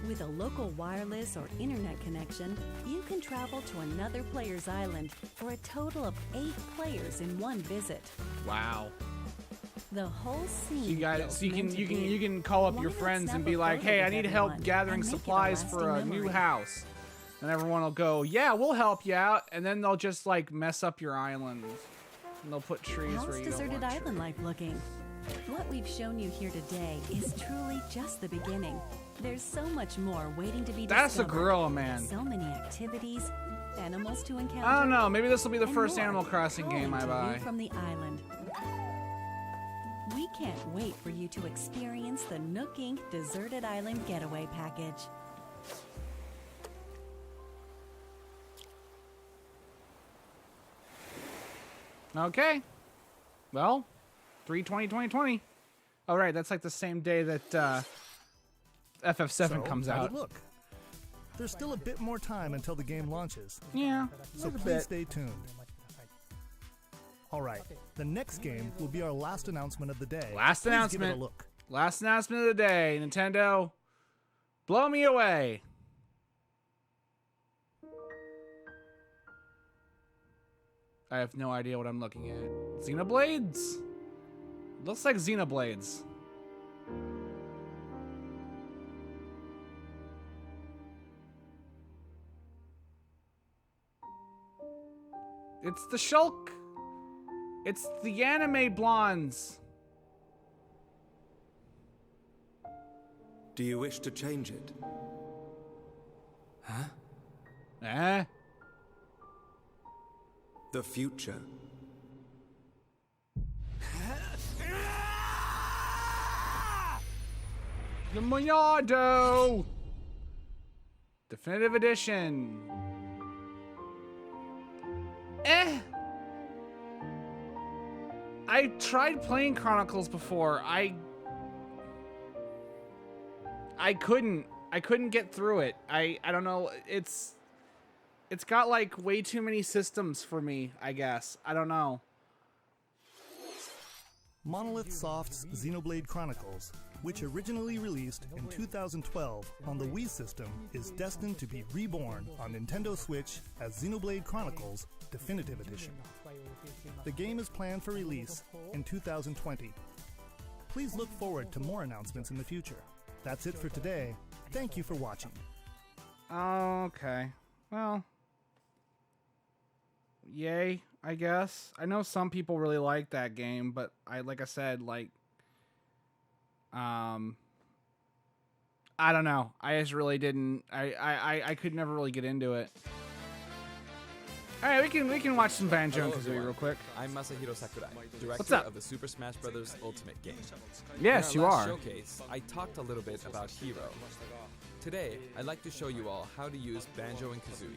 With a local wireless or internet connection, you can travel to another player's island for a total of 8 players in one visit. Wow. The whole scene. You got it. feels So you meant to can be. you can call up Why your not friends snap and a be like, photo "Hey, I with need help everyone gathering and make it a supplies for a lasting new memory?" house," and everyone will go, "Yeah, we'll help you out," and then they'll just like mess up your island, and they'll put trees How's where you don't deserted want island life looking? What we've shown you here today is truly just the beginning. There's so much more waiting to be discovered. That's a gorilla, man. So many activities, animals to encounter. I don't know. Maybe this will be the and first more Animal Crossing calling game I to you buy. from the island. We can't wait for you to experience the Nook Inc. Deserted Island Getaway Package. Okay. Well, 3/20/2020. All right, that's like the same day that FF7 comes how'd out. it look? There's still a bit more time until the game launches, Yeah. so a please bit. stay tuned. All right, the next game will be our last announcement of the day. Last Please announcement. Give it a look. Last announcement of the day. Nintendo, blow me away. I have no idea what I'm looking at. Xenoblades? Looks like Xenoblades. It's the Shulk. It's the anime blondes. Do you wish to change it? Huh? Eh? The future. The Moyado! Definitive Edition. Eh. I tried playing Chronicles before. I couldn't get through it. I don't know. It's got like way too many systems for me, I guess. I don't know. Monolith Soft's Xenoblade Chronicles, which originally released in 2012 on the Wii system, is destined to be reborn on Nintendo Switch as Xenoblade Chronicles Definitive Edition. The game is planned for release in 2020. Please look forward to more announcements in the future. That's it for today. Thank you for watching. Okay. Well, yay, I guess. I know some people really like that game, but like I said, like, I don't know. I just really didn't. I could never really get into it. All right, we can watch some Banjo and Kazzooie real quick. I'm Masahiro Sakurai, director What's up? of the Super Smash Bros. Ultimate game. Yes, In you our last are. showcase, I talked a little bit about Hero. Today, I'd like to show you all how to use Banjo and Kazzooie.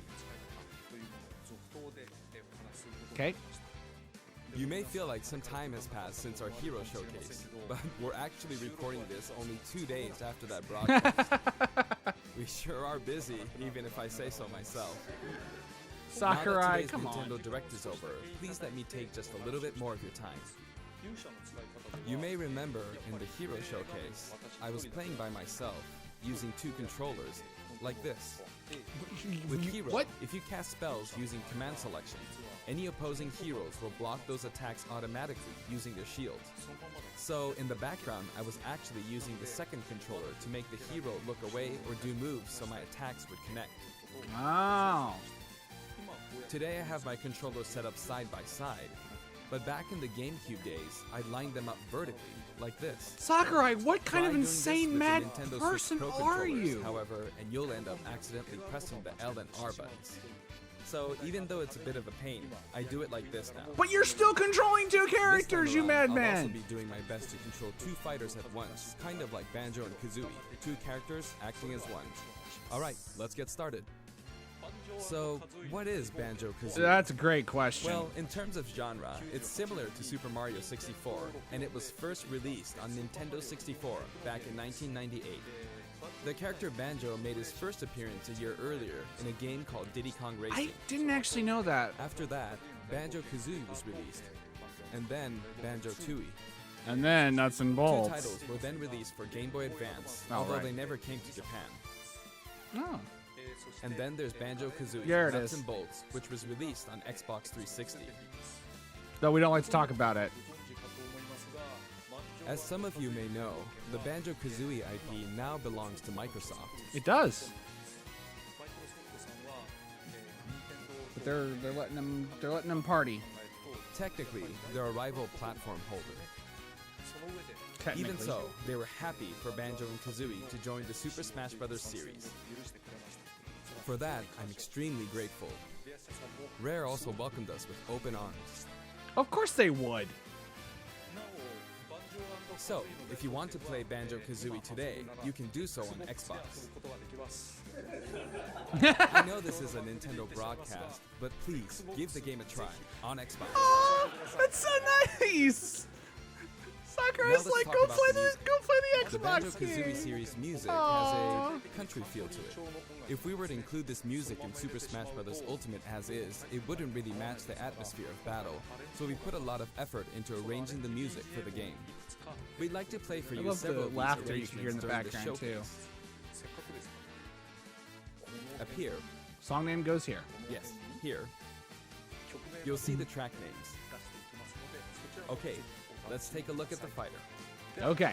Okay. You may feel like some time has passed since our Hero showcase, but we're actually recording this only 2 days after that broadcast. We sure are busy, even if I say so myself. Sakurai, now that today's come Nintendo on. Direct is over, please let me take just a little bit more of your time. You may remember in the Hero showcase, I was playing by myself, using 2 controllers, like this. With Hero, if you cast spells using command selection, any opposing heroes will block those attacks automatically using their shields. So in the background, I was actually using the second controller to make the hero look away or do moves so my attacks would connect. Wow. Today I have my controllers set up side by side, but back in the GameCube days, I lined them up vertically, like this. Sakurai, what kind Try of doing this insane with the mad Nintendo Switch person Pro are controllers, you? However, and you'll end up accidentally pressing the L and R buttons. So even though it's a bit of a pain, I do it like this now. But you're still controlling 2 characters, you This time around, I'll madman! also be doing my best to control 2 fighters at once, kind of like Banjo and Kazzooie, 2 characters acting as one. Alright, let's get started. So, what is Banjo-Kazooie? That's a great question. Well, in terms of genre, it's similar to Super Mario 64, and it was first released on Nintendo 64 back in 1998. The character Banjo made his first appearance a year earlier in a game called Diddy Kong Racing. I didn't actually know that. After that, Banjo-Kazooie was released, and then Banjo-Tooie. And then Nuts and 2 Bolts. titles were then released for Game Boy Advance, Oh, although right. they never came to Japan. Oh. And then there's Banjo-Kazooie There it Nuts is. and Bolts, which was released on Xbox 360. Though we don't like to talk about it. As some of you may know, the Banjo-Kazooie IP now belongs to Microsoft. It does. But they're letting them party. Technically, they're a rival platform holder. Even so, they were happy for Banjo and Kazooie to join the Super Smash Bros. Series. For that, I'm extremely grateful. Rare also welcomed us with open arms. Of course they would. So, if you want to play Banjo-Kazooie today, you can do so on Xbox. I know this is a Nintendo broadcast, but please, give the game a try on Xbox. Oh, that's so nice! Sakurai's Now let's like, talk go about play the music. the The Xbox Banjo-Kazooie game. series music Aw. has a country feel to it. If we were to include this music in Super Smash Bros. Ultimate as is, it wouldn't really match the atmosphere of battle, so we put a lot of effort into arranging the music for the game. We'd like to play for I you love the several of these laughter you can hear in the arrangements during background, too. showcase. Up here, Song name goes here. yes, here, you'll see the track names. Okay, let's take a look at the fighter. Okay.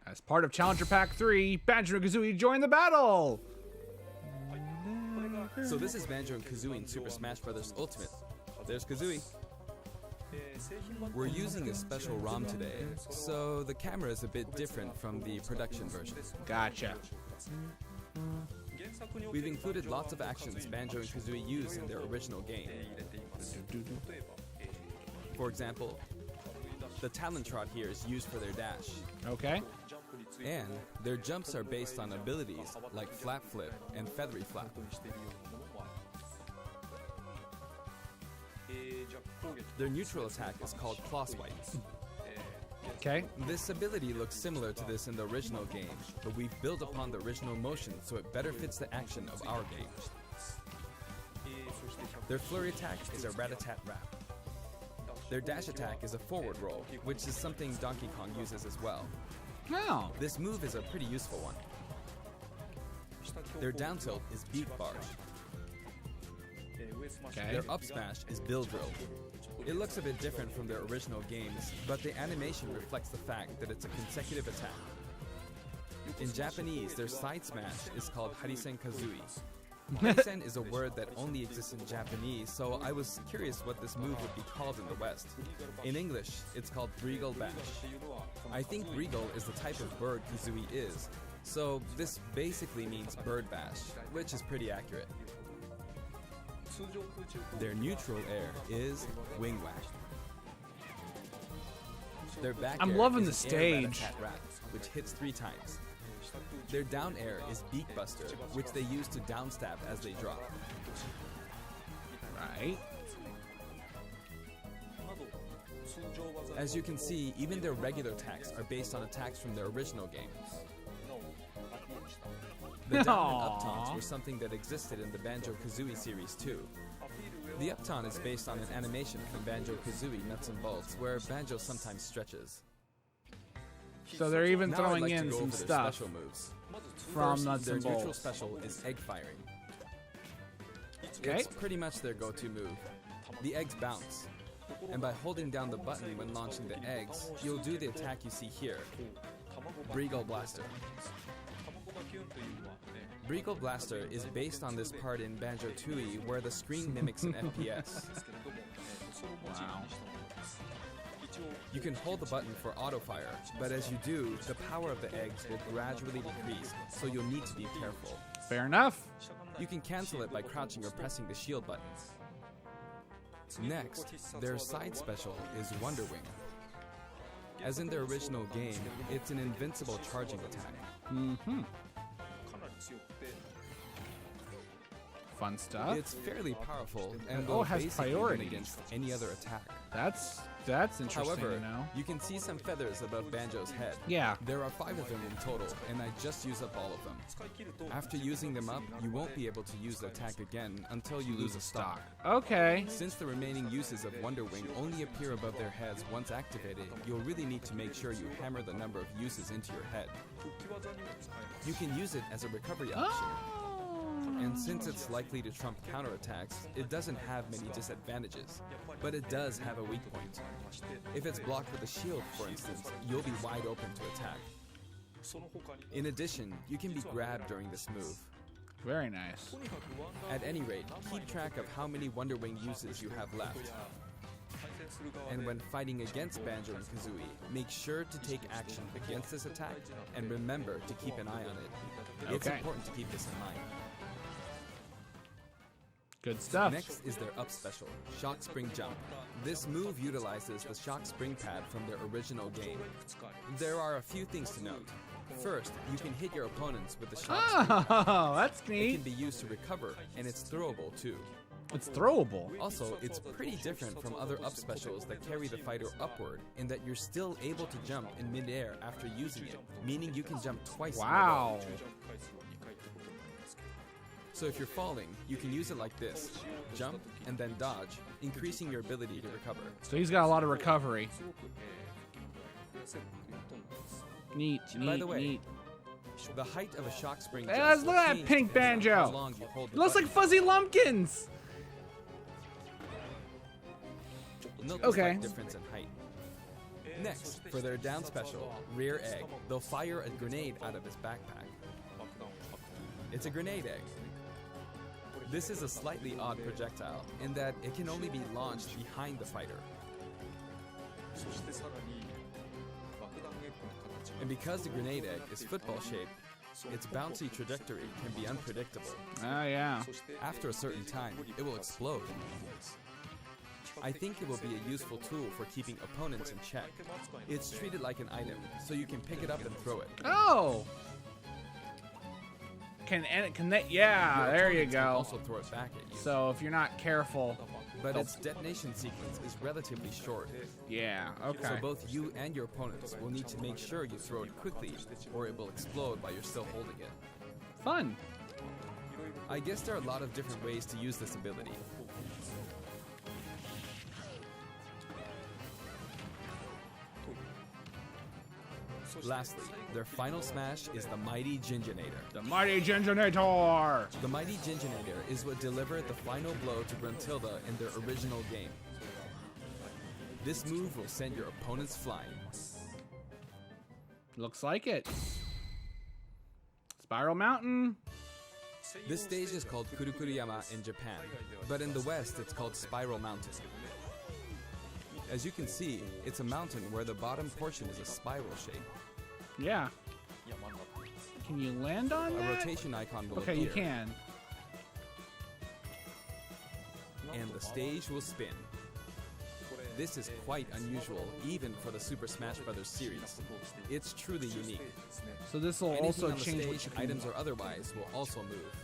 As part of Challenger Pack 3, Banjo and Kazooie join the battle! So this is Banjo and Kazooie in Super Smash Bros. Ultimate. There's Kazooie. We're using a special ROM today, so the camera is a bit different from the production version. Gotcha. We've included lots of actions Banjo and Kazooie use in their original game. For example, the Talon Trot here is used for their dash. Okay. And their jumps are based on abilities like Flap Flip and Feathery Flap. Their neutral attack is called Claw Swipe. Okay. This ability looks similar to this in the original game, but we've built upon the original motion so it better fits the action of our game. Their flurry attack is a rat-a-tat-rap. Their dash attack is a forward roll, which is something Donkey Kong uses as well. Oh. This move is a pretty useful one. Their down tilt is Beat Barge. Okay. Their up smash is Bill Drill. It looks a bit different from their original games, but the animation reflects the fact that it's a consecutive attack. In Japanese, their side smash is called Harisen Kazzooie. Harisen is a word that only exists in Japanese, so I was curious what this move would be called in the West. In English, it's called Regal Bash. I think Regal is the type of bird Kazzooie is, so this basically means bird bash, which is pretty accurate. Their neutral air is wing whack. Their back I'm air loving is the air stage. rat-a-tat-rat, which hits 3 times. Their down air is beak buster, which they use to downstab as they drop. Right. As you can see, even their regular attacks are based on attacks from their original game. The down and up taunts were something that existed in the Banjo-Kazooie series too. The up taunt is based on an animation from Banjo-Kazooie Nuts and Bolts, where Banjo sometimes stretches. So they're even Now throwing I'd like to in go some over their stuff special moves. from First, Nuts their and neutral Bolts. special is egg firing. Okay. It's pretty much their go-to move. The eggs bounce, and by holding down the button when launching the eggs, you'll do the attack you see here, Breagle Blaster. Breagle Blaster is based on this part in Banjo-Tooie where the screen mimics an FPS. Wow. You can hold the button for auto-fire, but as you do, the power of the eggs will gradually decrease, so you'll need to be careful. Fair enough. You can cancel it by crouching or pressing the shield button. Next, their side special is Wonder Wing. As in their original game, it's an invincible charging attack. Mm-hmm. Fun stuff. It's fairly powerful and Oh, will it has basically win priority. against any other attack. That's interesting However, to know. you can see some feathers above Banjo's head. Yeah. There are 5 of them in total, and I just used up all of them. After using them up, you won't be able to use the attack again until you lose a stock. Okay. Since the remaining uses of Wonder Wing only appear above their heads once activated, you'll really need to make sure you hammer the number of uses into your head. You can use it as a recovery option. And since it's likely to trump counterattacks, it doesn't have many disadvantages, but it does have a weak point. If it's blocked with a shield, for instance, you'll be wide open to attack. In addition, you can be grabbed during this move. Very nice. At any rate, keep track of how many Wonder Wing uses you have left. And when fighting against Banjo and Kazzooie, make sure to take action against this attack, and remember to keep an eye on it. It's Okay. important to keep this in mind. Good stuff. Next is their up special, Shock Spring Jump. This move utilizes the Shock Spring pad from their original game. There are a few things to note. First, you can hit your opponents with the Shock Spring. Oh, that's It neat. can be used to recover, and it's throwable too. It's throwable. Also, it's pretty different from other up specials that carry the fighter upward in that you're still able to jump in midair after using it, meaning you can jump twice in a row. Wow. So if you're falling, you can use it like this. Jump and then dodge, increasing your ability to recover. So he's got a lot of recovery. Neat, neat, By the way, neat. the height of a shock spring Hey, jump look at that change pink depending on Banjo. how long you hold the Looks like button. Fuzzy Lumpkins. Note the Okay. slight difference in height. Next, for their down special, Rear Egg, they'll fire a grenade out of his backpack. It's a grenade egg. This is a slightly odd projectile in that it can only be launched behind the fighter. And because the grenade egg is football shaped, its bouncy trajectory can be unpredictable. Oh, yeah. After a certain time, it will explode. I think it will be a useful tool for keeping opponents in check. It's treated like an item, so you can pick it up and throw it. Oh. Can that? Yeah, Your there you opponents can go. also throw it back at you. So if you're not careful, But its detonation sequence is relatively short. yeah, okay. So both you and your opponents will need to make sure you throw it quickly, or it will explode while you're still holding it. Fun. I guess there are a lot of different ways to use this ability. Lastly, their final smash is the Mighty Ginginator. The Mighty Ginginator. The Mighty Ginginator is what delivered the final blow to Gruntilda in their original game. This move will send your opponents flying. Looks like it. Spiral Mountain. This stage is called Kurukuruyama in Japan, but in the West it's called Spiral Mountain. As you can see, it's a mountain where the bottom portion is a spiral shape. Yeah. Can you land on A that? rotation icon will Okay, appear, you can. and the stage will spin. This is quite unusual, even for the Super Smash Bros. Series. It's truly unique. So this will Anything also on the change what stage, you can items or otherwise, will also move.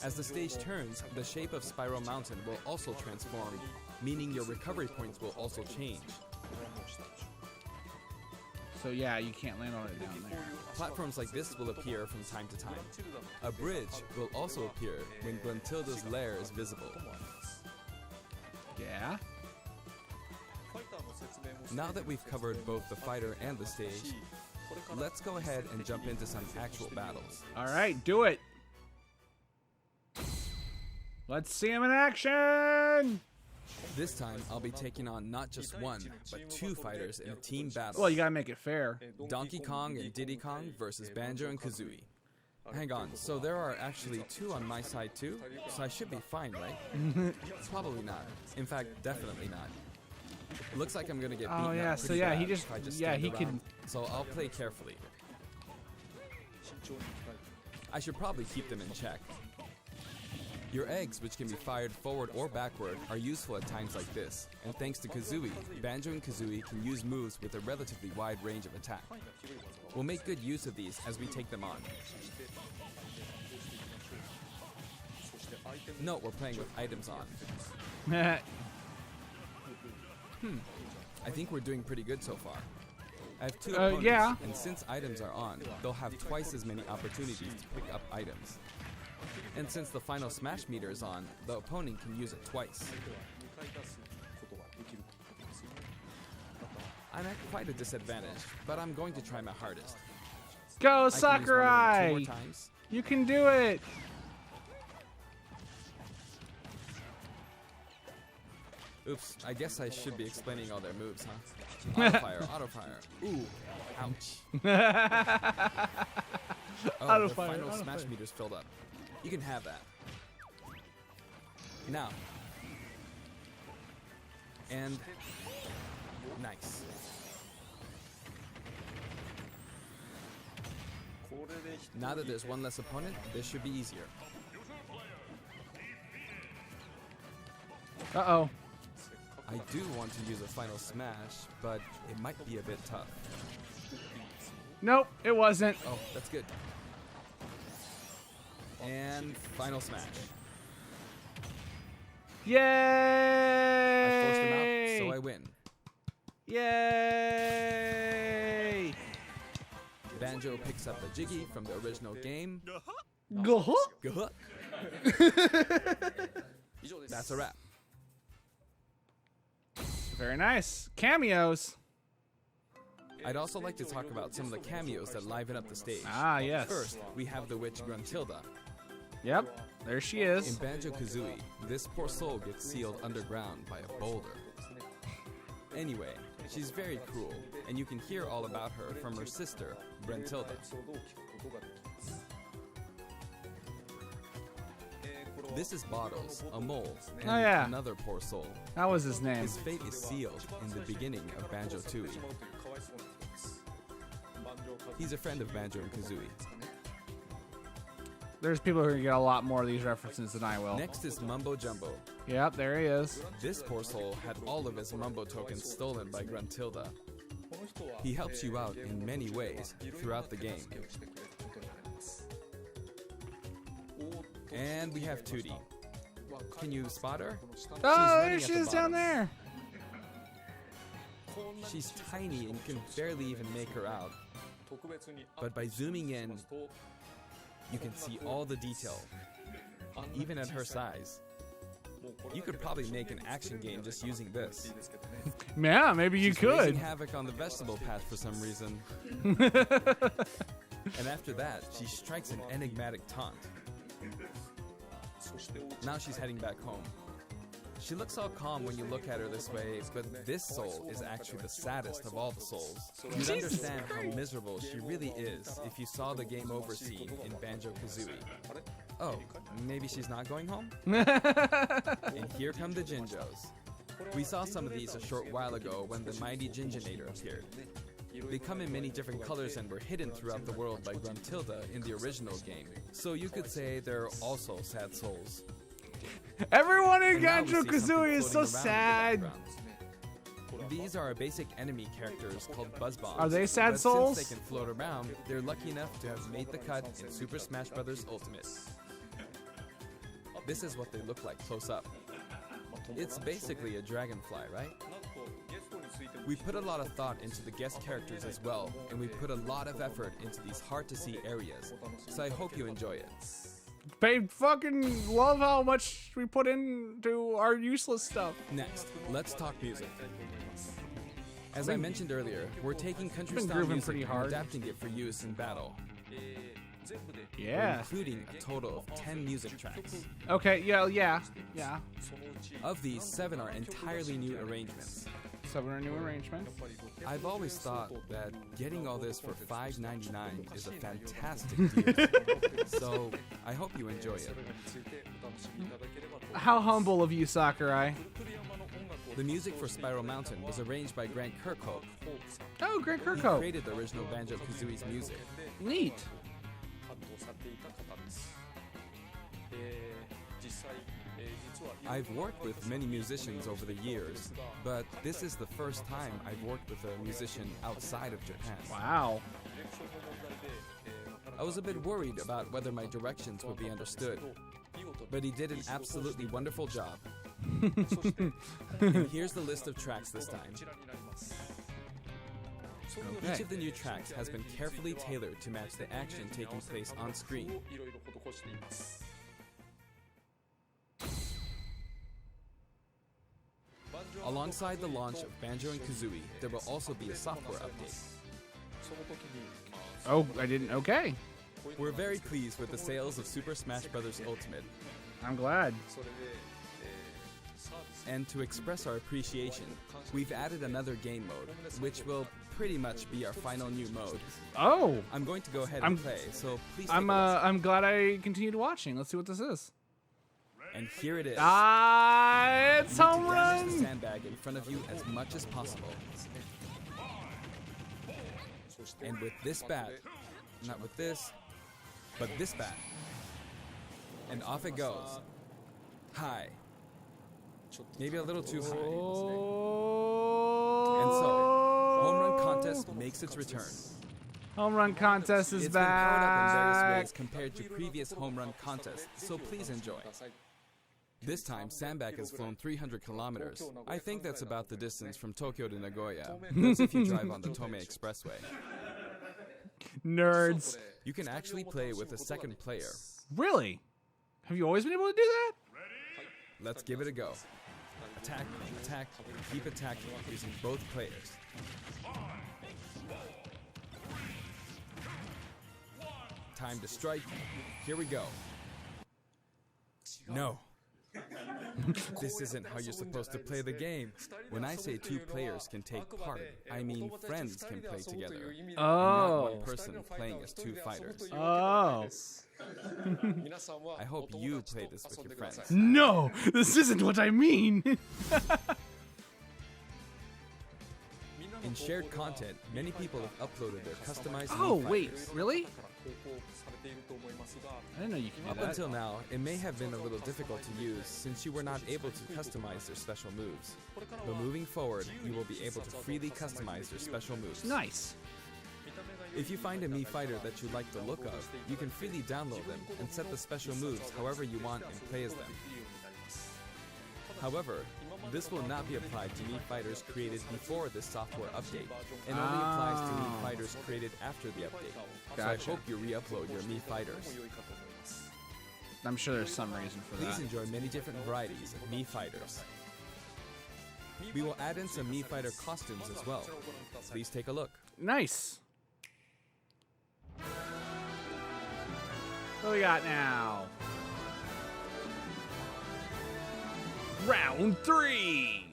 As the stage turns, the shape of Spiral Mountain will also transform, meaning your recovery points will also change. So yeah, you can't land on it down there. Platforms like this will appear from time to time. A bridge will also appear when Gruntilda's lair is visible. Yeah. Now that we've covered both the fighter and the stage, let's go ahead and jump into some actual battles. All right, do it. Let's see him in action. This time, I'll be taking on not just one, but two fighters in a team battle. Well, you gotta make it fair. Donkey Kong and Diddy Kong versus Banjo and Kazzooie. Hang on, so there are actually two on my side too? So I should be fine, right? Probably not. In fact, definitely not. Looks like I'm gonna get beaten Oh yeah, up so pretty yeah, bad he just if I yeah, stand he around. can. So I'll play carefully. I should probably keep them in check. Your eggs, which can be fired forward or backward, are useful at times like this, and thanks to Kazzooie, Banjo and Kazzooie can use moves with a relatively wide range of attack. We'll make good use of these as we take them on. Note we're playing with items on. I think we're doing pretty good so far. I have two opponents, yeah. and since items are on, they'll have twice as many opportunities to pick up items. And since the final smash meter is on, the opponent can use it twice. I'm at quite a disadvantage, but I'm going to try my hardest. Go, I can use one of them 2 more Sakurai! times. You can do it. Oops, I guess I should be explaining all their moves, huh? Auto fire, auto fire. Ooh, ouch. Oh, Auto the fire, final auto smash fire. meter's filled up. You can have that. Now. And nice. Now that there's one less opponent, this should be easier. Uh-oh. I do want to use a final smash, but it might be a bit tough. Nope, it wasn't. Oh, that's good. And final smash. Yay! I forced him out, so I win. Yay! Banjo picks up the Jiggy from the original game. Go. Guh. That's a wrap. Very nice. Cameos. I'd also like to talk about some of the cameos that liven up the stage. Ah, yes. First, we have the witch Gruntilda. Yep, there she In is. Banjo-Kazooie, this poor soul gets sealed underground by a boulder. Anyway, she's very cruel, and you can hear all about her from her sister, Gruntilda. This is Bottles, a mole, and Oh, yeah. another poor soul. That was his name. His fate is sealed in the beginning of Banjo-Tooie. He's a friend of Banjo and Kazooie. There's people who are gonna get a lot more of these references than I will. Next is Mumbo Jumbo. Yep, there he is. This poor soul had all of his Mumbo tokens stolen by Gruntilda. He helps you out in many ways throughout the game. And we have Tootie. Can you spot her? Oh, there running she at the is down bottom. there. She's tiny and you can barely even make her out. But by zooming in, you can see all the detail, even at her size. You could probably make an action game just using this. Yeah, maybe you She's raising could. havoc on the vegetable patch for some reason. And after that, she strikes an enigmatic taunt. Now she's heading back home. She looks all calm when you look at her this way, but this soul is actually the saddest of all the souls. You'd understand how miserable she really is if you saw the game over scene in Banjo Kazzooie. Oh, maybe she's not going home? And here come the Jinjos. We saw some of these a short while ago when the mighty Jinjonator appeared. They come in many different colors and were hidden throughout the world by Gruntilda in the original game. So you could say they're also sad souls. Everyone in And now we Banjo see something Kazooie is so floating around in the sad. background. These are our basic enemy characters called Buzz Bombs. Are they sad but souls? Since they can float around, they're lucky enough to have made the cut in Super Smash Bros. Ultimate. This is what they look like close up. It's basically a dragonfly, right? We put a lot of thought into the guest characters as well, and we put a lot of effort into these hard-to-see areas, so I hope you enjoy it. They fucking love how much we put into our useless stuff. Next, let's talk music. As I mentioned earlier, we're taking country been style grooving music pretty and hard. adapting it for use in battle. We're Yeah. including a total of 10 music tracks. Okay, yeah. Of these, 7 are entirely new arrangements. 7 are new arrangements. I've always thought that getting all this for $5.99 is a fantastic deal. So I hope you enjoy it. How humble of you, Sakurai. The music for Spiral Mountain was arranged by Grant Kirkhope. Oh, Greg He Kirkhope. created the original Banjo-Kazooie's music. Neat. I've worked with many musicians over the years, but this is the first time I've worked with a musician outside of Japan. Wow. I was a bit worried about whether my directions would be understood, but he did an absolutely wonderful job. And here's the list of tracks this time. Each of the new tracks has been carefully tailored to match the action taking place on screen. Alongside the launch of Banjo and Kazooie, there will also be a software update. Oh, I didn't. Okay. We're very pleased with the sales of Super Smash Bros. Ultimate. I'm glad. And to express our appreciation, we've added another game mode, which will pretty much be our final new mode. Oh. I'm going to go ahead and play, so please take a listen. I'm glad I continued watching. Let's see what this is. And here it is. It's You need home to damage the run. sandbag in front of you as much as possible. And with this bat, not with this, but this bat. And off it goes. High. Maybe a little too high. And so, Home Run Contest makes its return. Home run contest is It's been powered up in various back. ways compared to previous home run contests, so please enjoy. This time, Sandbag has flown 300 kilometers. I think that's about the distance from Tokyo to Nagoya. That's if you drive on the Tomei Expressway. Nerds. You can actually play with a second player. Really? Have you always been able to do that? Let's give it a go. Attack, attack, keep attacking using both players. Time to strike. Here we go. No. This isn't how you're supposed to play the game. When I say 2 players can take part, I mean friends can play together. And not one person playing as 2 fighters. Oh. I hope you play this with your friends. No, this isn't what I mean. In shared content, many people have uploaded their customized Oh, Mii wait, fighters. really? I didn't know you could do Up that. until now, it may have been a little difficult to use since you were not able to customize their special moves. But moving forward, you will be able to freely customize your special moves. Nice. If you find a Mii fighter that you like the look of, you can freely download them and set the special moves however you want and play as them. However, this will not be applied to Mii fighters created before this software update, and only applies to Mii fighters created after the update. So I Gotcha. hope you re-upload your Mii fighters. I'm sure there's some reason for Please that. enjoy many different varieties of Mii fighters. We will add in some Mii fighter costumes as well. Please take a look. Nice. What do we got now? Round 3.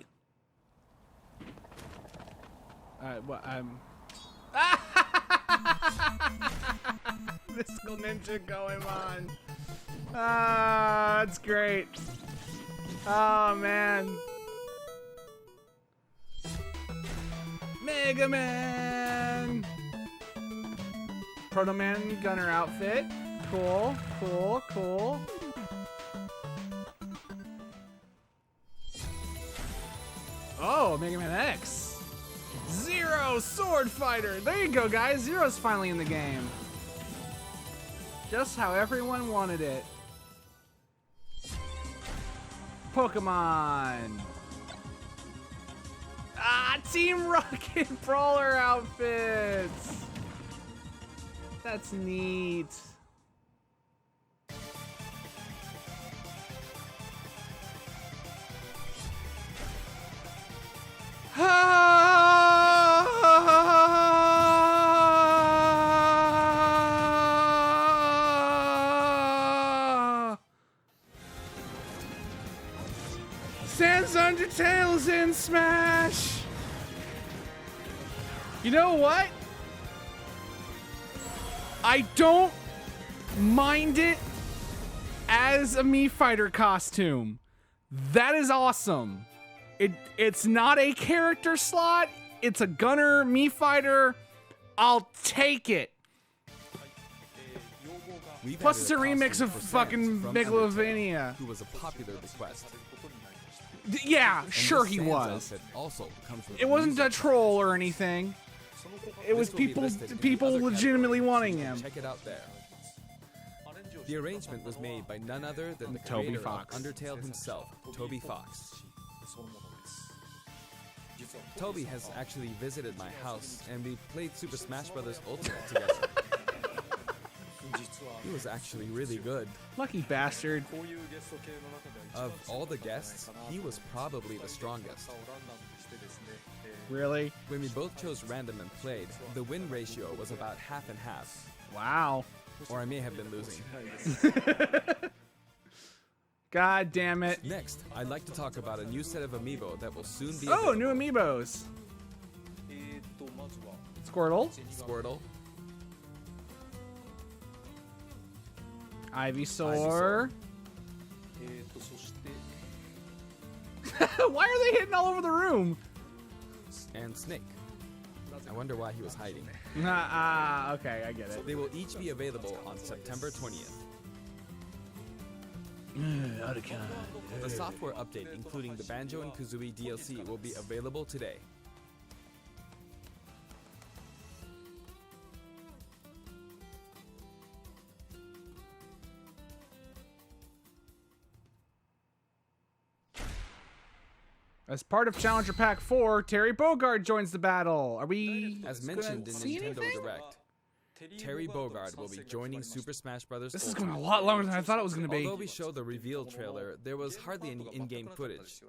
Well, Mystical Ninja going on. Ah, that's great. Oh, man. Mega Man. Proto Man Gunner outfit. Cool, cool, cool. Oh, Mega Man X. Zero Sword Fighter. There you go, guys. Zero's finally in the game. Just how everyone wanted it. Pokemon. Ah, Team Rocket Brawler outfits. That's neat. Sans Undertale's in Smash! You know what? I don't mind it as a Mii Fighter costume. That is awesome. It's not a character slot. It's a gunner Mii Fighter. I'll take it. Plus, it's a remix of fucking Megalovania. Who was a popular request. Yeah, And sure this he Sans was. outfit also comes with It wasn't music. a troll or anything. It was This will be people listed in the people other legitimately category, wanting so you can him. Check it out there. The arrangement was made by none other than the Toby creator Fox. of Undertale himself, Toby Fox. Toby has actually visited my house, and we played Super Smash Bros. Ultimate together. He was actually really good. Lucky bastard. Of all the guests, he was probably the strongest. Really? When we both chose random and played, the win ratio was about half and half. Wow. Or I may have been losing. God damn it. Next, I'd like to talk about a new set of amiibo that will soon be Oh, available. new amiibos. Squirtle. Squirtle, Ivysaur. Why are they hitting all over the room? and Snake. I wonder why he was hiding. Okay, I get it. They will each be available on September 20th. The software update, including the Banjo and Kazzooie DLC, will be available today. As part of Challenger Pack 4, Terry Bogard joins the battle. Are we As mentioned in see Nintendo anything? Direct, Terry Bogard will be joining Super Smash Bros. This is Ultimate. going a lot longer than I thought it was going to be. Although we showed the reveal trailer, there was hardly any in-game footage.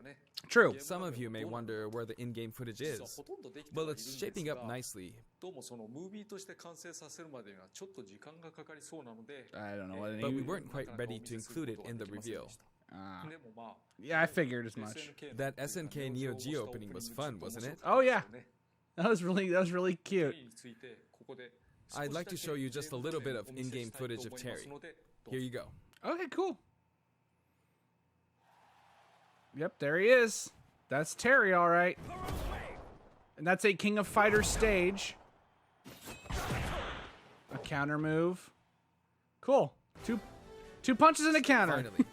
True. Some of you may wonder where the in-game footage is. Well, it's shaping up nicely. I don't know what it But we is. weren't quite ready to include it in the reveal. Yeah, I figured as much. That SNK Neo Geo opening was fun, wasn't it? Oh yeah, that was really cute. I'd like to show you just a little bit of in-game footage of Terry. Here you go. Okay, cool. Yep, there he is. That's Terry, all right. And that's a King of Fighters stage. A counter move. Cool. Two punches and a counter. Finally.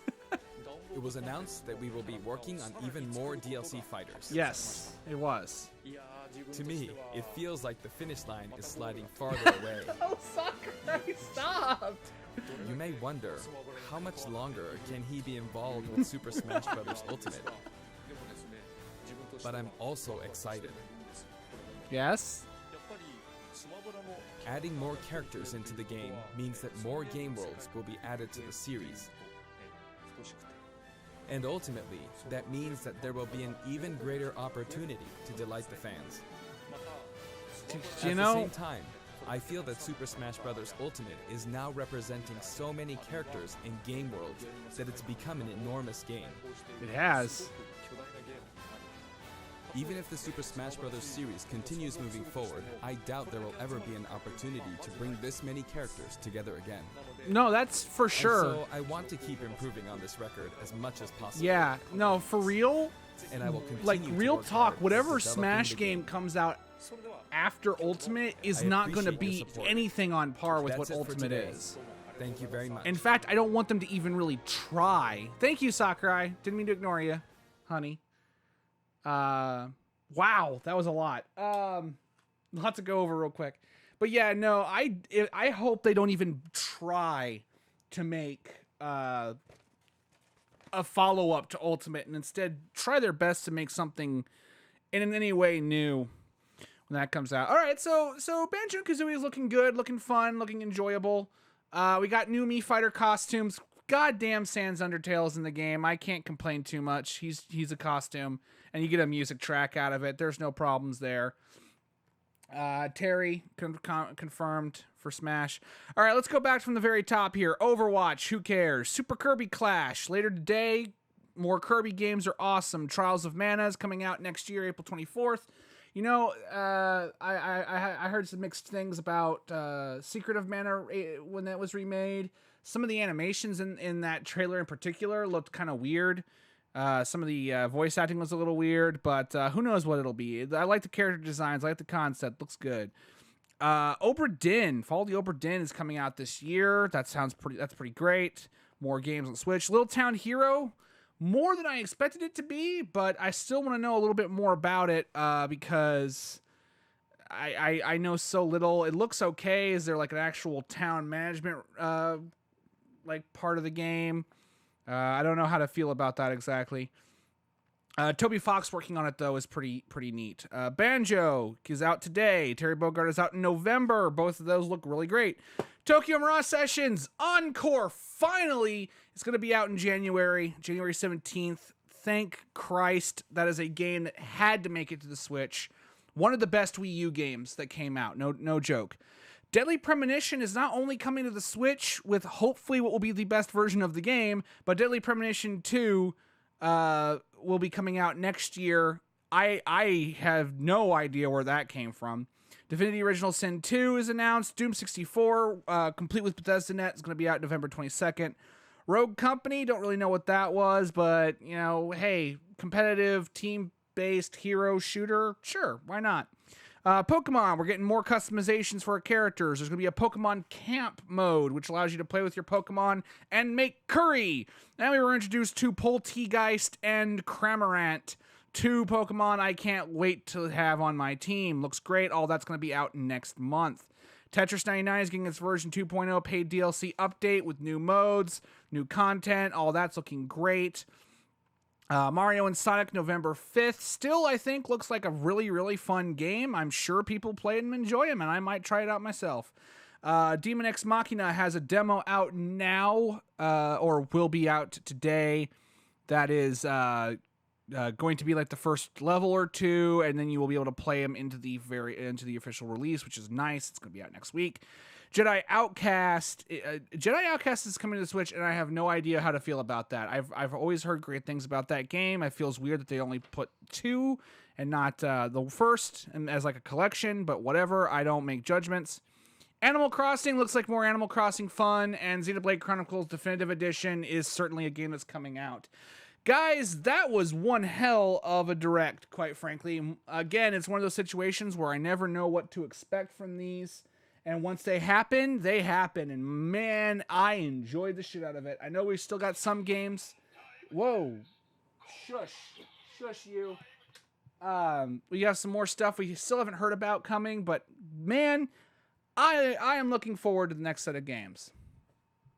It was announced that we will be working on even more DLC fighters. Yes, it was. To me, it feels like the finish line is sliding farther away. Oh, Sakurai, stop! You may wonder, how much longer can he be involved with Super Smash Bros. Ultimate? But I'm also excited. Yes? Adding more characters into the game means that more game worlds will be added to the series. And ultimately, that means that there will be an even greater opportunity to delight the fans. Do you At know, the same time, I feel that Super Smash Bros. Ultimate is now representing so many characters and game worlds that it's become an enormous game. It has. Even if the Super Smash Bros. Series continues moving forward, I doubt there will ever be an opportunity to bring this many characters together again. No, that's for sure. And so I want to keep improving on this record as much as possible. Yeah, no, for real. And I will continue like to real work talk, hard whatever developing Smash the game comes out after Ultimate is I not going to appreciate your be support. anything on par with That's what it for Ultimate today. is. Thank you very much. In fact, I don't want them to even really try. Thank you, Sakurai. Didn't mean to ignore you, honey. Wow, that was a lot. Lot to go over real quick. But yeah, no, I hope they don't even try to make a follow-up to Ultimate, and instead try their best to make something in any way new when that comes out. All right, so Banjo and Kazzooie is looking good, looking fun, looking enjoyable. We got new Mii Fighter costumes. Goddamn Sans Undertale's in the game. I can't complain too much. He's a costume, and you get a music track out of it. There's no problems there. Terry confirmed for Smash. All right, let's go back from the very top here. Overwatch, who cares? Super Kirby Clash later today. More Kirby games are awesome. Trials of Mana is coming out next year, April 24th. You know, I heard some mixed things about Secret of Mana when that was remade. Some of the animations in that trailer in particular looked kind of weird. Some of the voice acting was a little weird, but who knows what it'll be. I like the character designs. I like the concept. Looks good. Obra Dinn. Fall of the Obra Dinn is coming out this year. That's pretty great. More games on Switch. Little Town Hero. More than I expected it to be, but I still want to know a little bit more about it because I know so little. It looks okay. Is there like an actual town management like part of the game? I don't know how to feel about that exactly. Toby Fox working on it though is pretty neat. Banjo is out today. Terry Bogard is out in November. Both of those look really great. Tokyo Mirage Sessions Encore finally is going to be out in January 17th. Thank Christ. That is a game that had to make it to the Switch. One of the best Wii U games that came out. No joke. Deadly Premonition is not only coming to the Switch with hopefully what will be the best version of the game, but Deadly Premonition 2 will be coming out next year. I have no idea where that came from. Divinity Original Sin 2 is announced. Doom 64, complete with Bethesda.net, is going to be out November 22nd. Rogue Company, don't really know what that was, but, you know, hey, competitive, team-based hero shooter, sure, why not? Pokemon, we're getting more customizations for our characters. There's going to be a Pokemon Camp mode, which allows you to play with your Pokemon and make curry. Now we were introduced to Poltegeist and Cramorant, two Pokemon I can't wait to have on my team. Looks great. All that's going to be out next month. Tetris 99 is getting its version 2.0 paid DLC update with new modes, new content. All that's looking great. Mario and Sonic November 5th. Still, I think, looks like a really fun game. I'm sure people play it and enjoy them, and I might try it out myself. Demon X Machina has a demo out now, or will be out today. That is going to be like the first level or two, and then you will be able to play them into the official release, which is nice. It's going to be out next week. Jedi Outcast is coming to the Switch, and I have no idea how to feel about that. I've always heard great things about that game. It feels weird that they only put 2 and not the first, and as like a collection. But whatever, I don't make judgments. Animal Crossing looks like more Animal Crossing fun, and Xenoblade Chronicles Definitive Edition is certainly a game that's coming out. Guys, that was one hell of a direct, quite frankly. Again, it's one of those situations where I never know what to expect from these. And once they happen, they happen. And man, I enjoyed the shit out of it. I know we've still got some games. Whoa. Shush you. We have some more stuff we still haven't heard about coming. But man, I am looking forward to the next set of games.